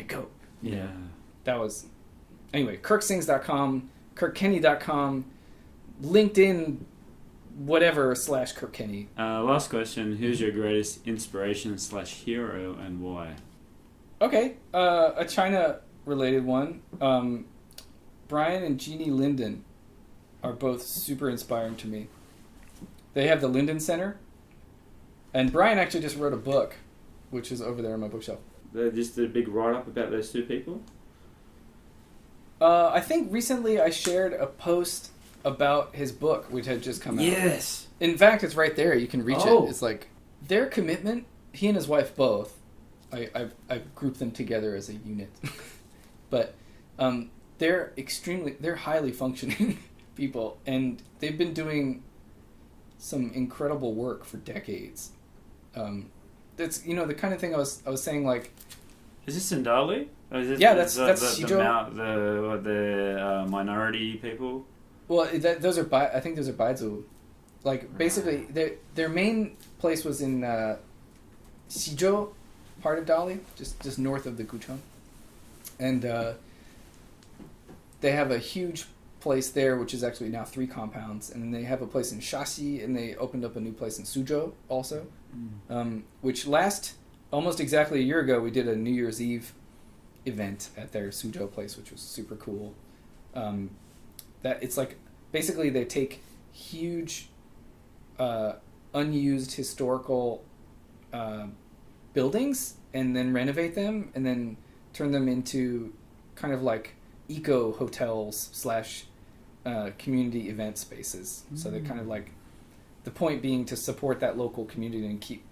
go. Yeah. That was, anyway, KirkSings.com, KirkKenney.com, LinkedIn, whatever / Kirk Kenney. Last question, who's your greatest inspiration / hero and why? Okay, a China related one. Brian and Jeannie Linden are both super inspiring to me. They have the Linden Center, and Brian actually just wrote a book, which is over there on my bookshelf. They just did a big write-up about those two people? I think recently I shared a post about his book, which had just come out. Yes! In fact, it's right there. You can reach Oh. it. It's like their commitment, he and his wife both, I've grouped them together as a unit. But they're highly functioning people, and they've been doing some incredible work for decades. That's the kind of thing I was saying, like. Is this Sindali? Or is this That's Shijo? The minority people? Well, those are I think those are Baizu. Like basically, their main place was in Xizhou, part of Dali, just north of the Gucheng, and they have a huge place there, which is actually now 3 compounds, and then they have a place in Shaxi, and they opened up a new place in Suzhou also, which almost exactly a year ago, we did a New Year's Eve event at their Suzhou place, which was super cool. That it's like basically they take huge unused historical buildings and then renovate them and then turn them into kind of like eco hotels / community event spaces. So they're kind of like, the point being to support that local community and keep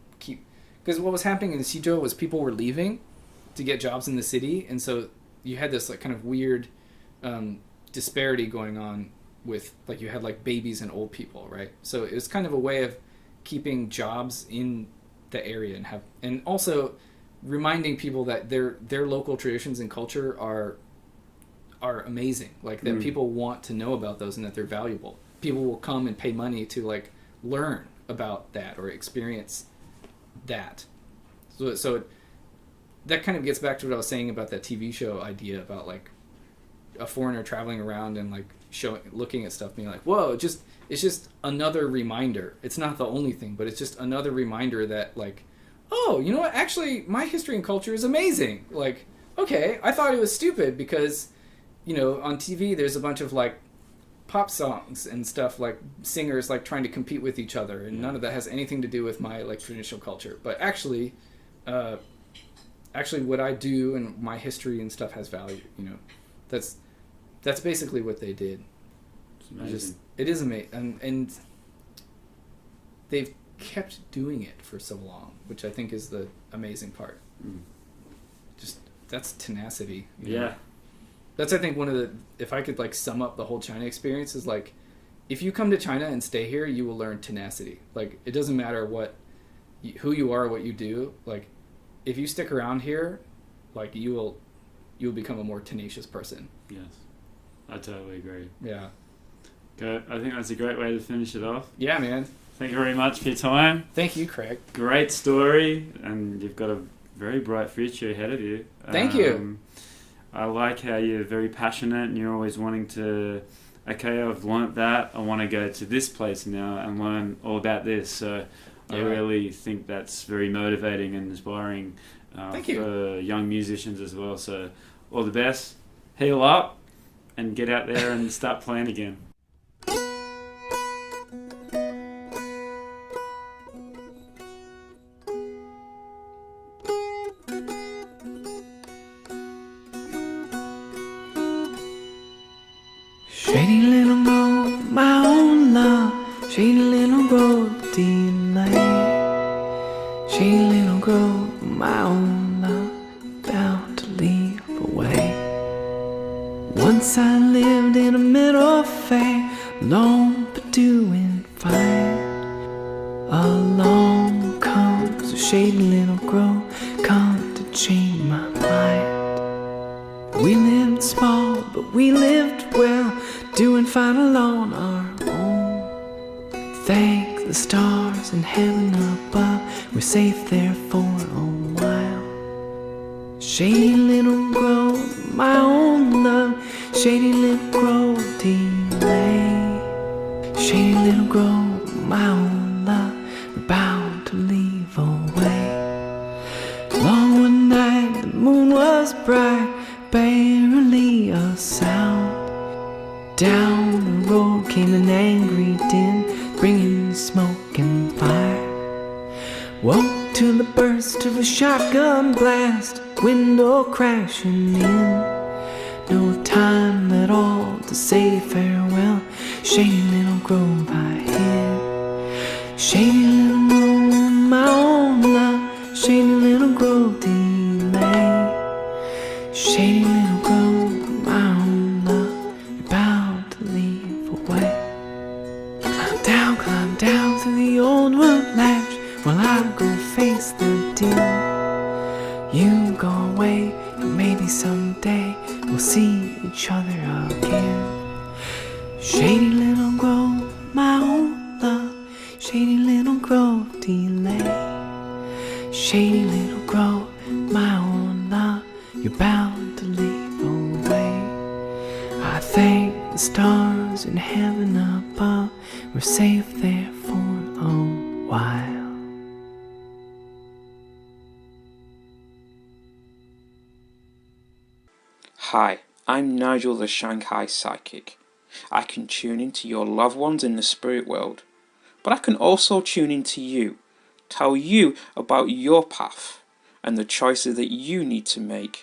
because what was happening in Xizhou was people were leaving to get jobs in the city, and so you had this like kind of weird disparity going on with like you had like babies and old people, right? So it was kind of a way of keeping jobs in the area and also reminding people that their local traditions and culture are amazing, like that people want to know about those and that they're valuable. People will come and pay money to like learn about that or experience that. So that kind of gets back to what I was saying about that TV show idea about like a foreigner traveling around and like looking at stuff being like, whoa, it's just another reminder. It's not the only thing, but it's just another reminder that like, oh, you know what, actually my history and culture is amazing. Like, okay, I thought it was stupid because on TV there's a bunch of like pop songs and stuff, like singers like trying to compete with each other, and none of that has anything to do with my like traditional culture. But actually what I do and my history and stuff has value. That's basically what they did. It's amazing. It is amazing, and they've kept doing it for so long, which I think is the amazing part. Just that's tenacity. You know? That's, I think, one of the, if I could like sum up the whole China experience, is like, if you come to China and stay here, you will learn tenacity. Like, it doesn't matter who you are, what you do. Like, if you stick around here, like you'll become a more tenacious person. Yes, I totally agree. Yeah. Okay, I think that's a great way to finish it off. Yeah, man. Thank you very much for your time. Thank you, Craig. Great story, and you've got a very bright future ahead of you. Thank you. I like how you're very passionate and you're always wanting to, okay, I've learnt that, I want to go to this place now and learn all about this. So I really think that's very motivating and inspiring for young musicians as well. So all the best, heal up, and get out there and start playing again. Shady little road, my own love. Shady little road, delay. Shady little road, my own love. Bound to leave away. Once I lived in a middle fair, alone but doing fine. Along comes a shady little grove, come to change my mind. We lived small, but we lived well, doing fine alone our own. Thank the stars in heaven above, we're safe there for a while. Shady little grove, my own love. Shady little grove, delay. Shady little grove, my own love. We're bound to leave away. Long one night, the moon was bright, barely a sound. Down the road came to the burst of a shotgun blast, window crashing in. No time at all to say farewell. Shady little grove I hid. Shady little grove, my own love. Shady little grove delay. Shady little grove, my own love. You're bound to leave away. Climb down through the old wood latch, while I go face the dim. You go away, and maybe someday we'll see each other again. Shady little grove, my own love. Shady little grove delay. Shady little grove, my own love. You're bound to leave away. I thank the stars in heaven above. We're safe there for a while. Hi, I'm Nigel the Shanghai Psychic. I can tune into your loved ones in the spirit world, but I can also tune into you, tell you about your path and the choices that you need to make.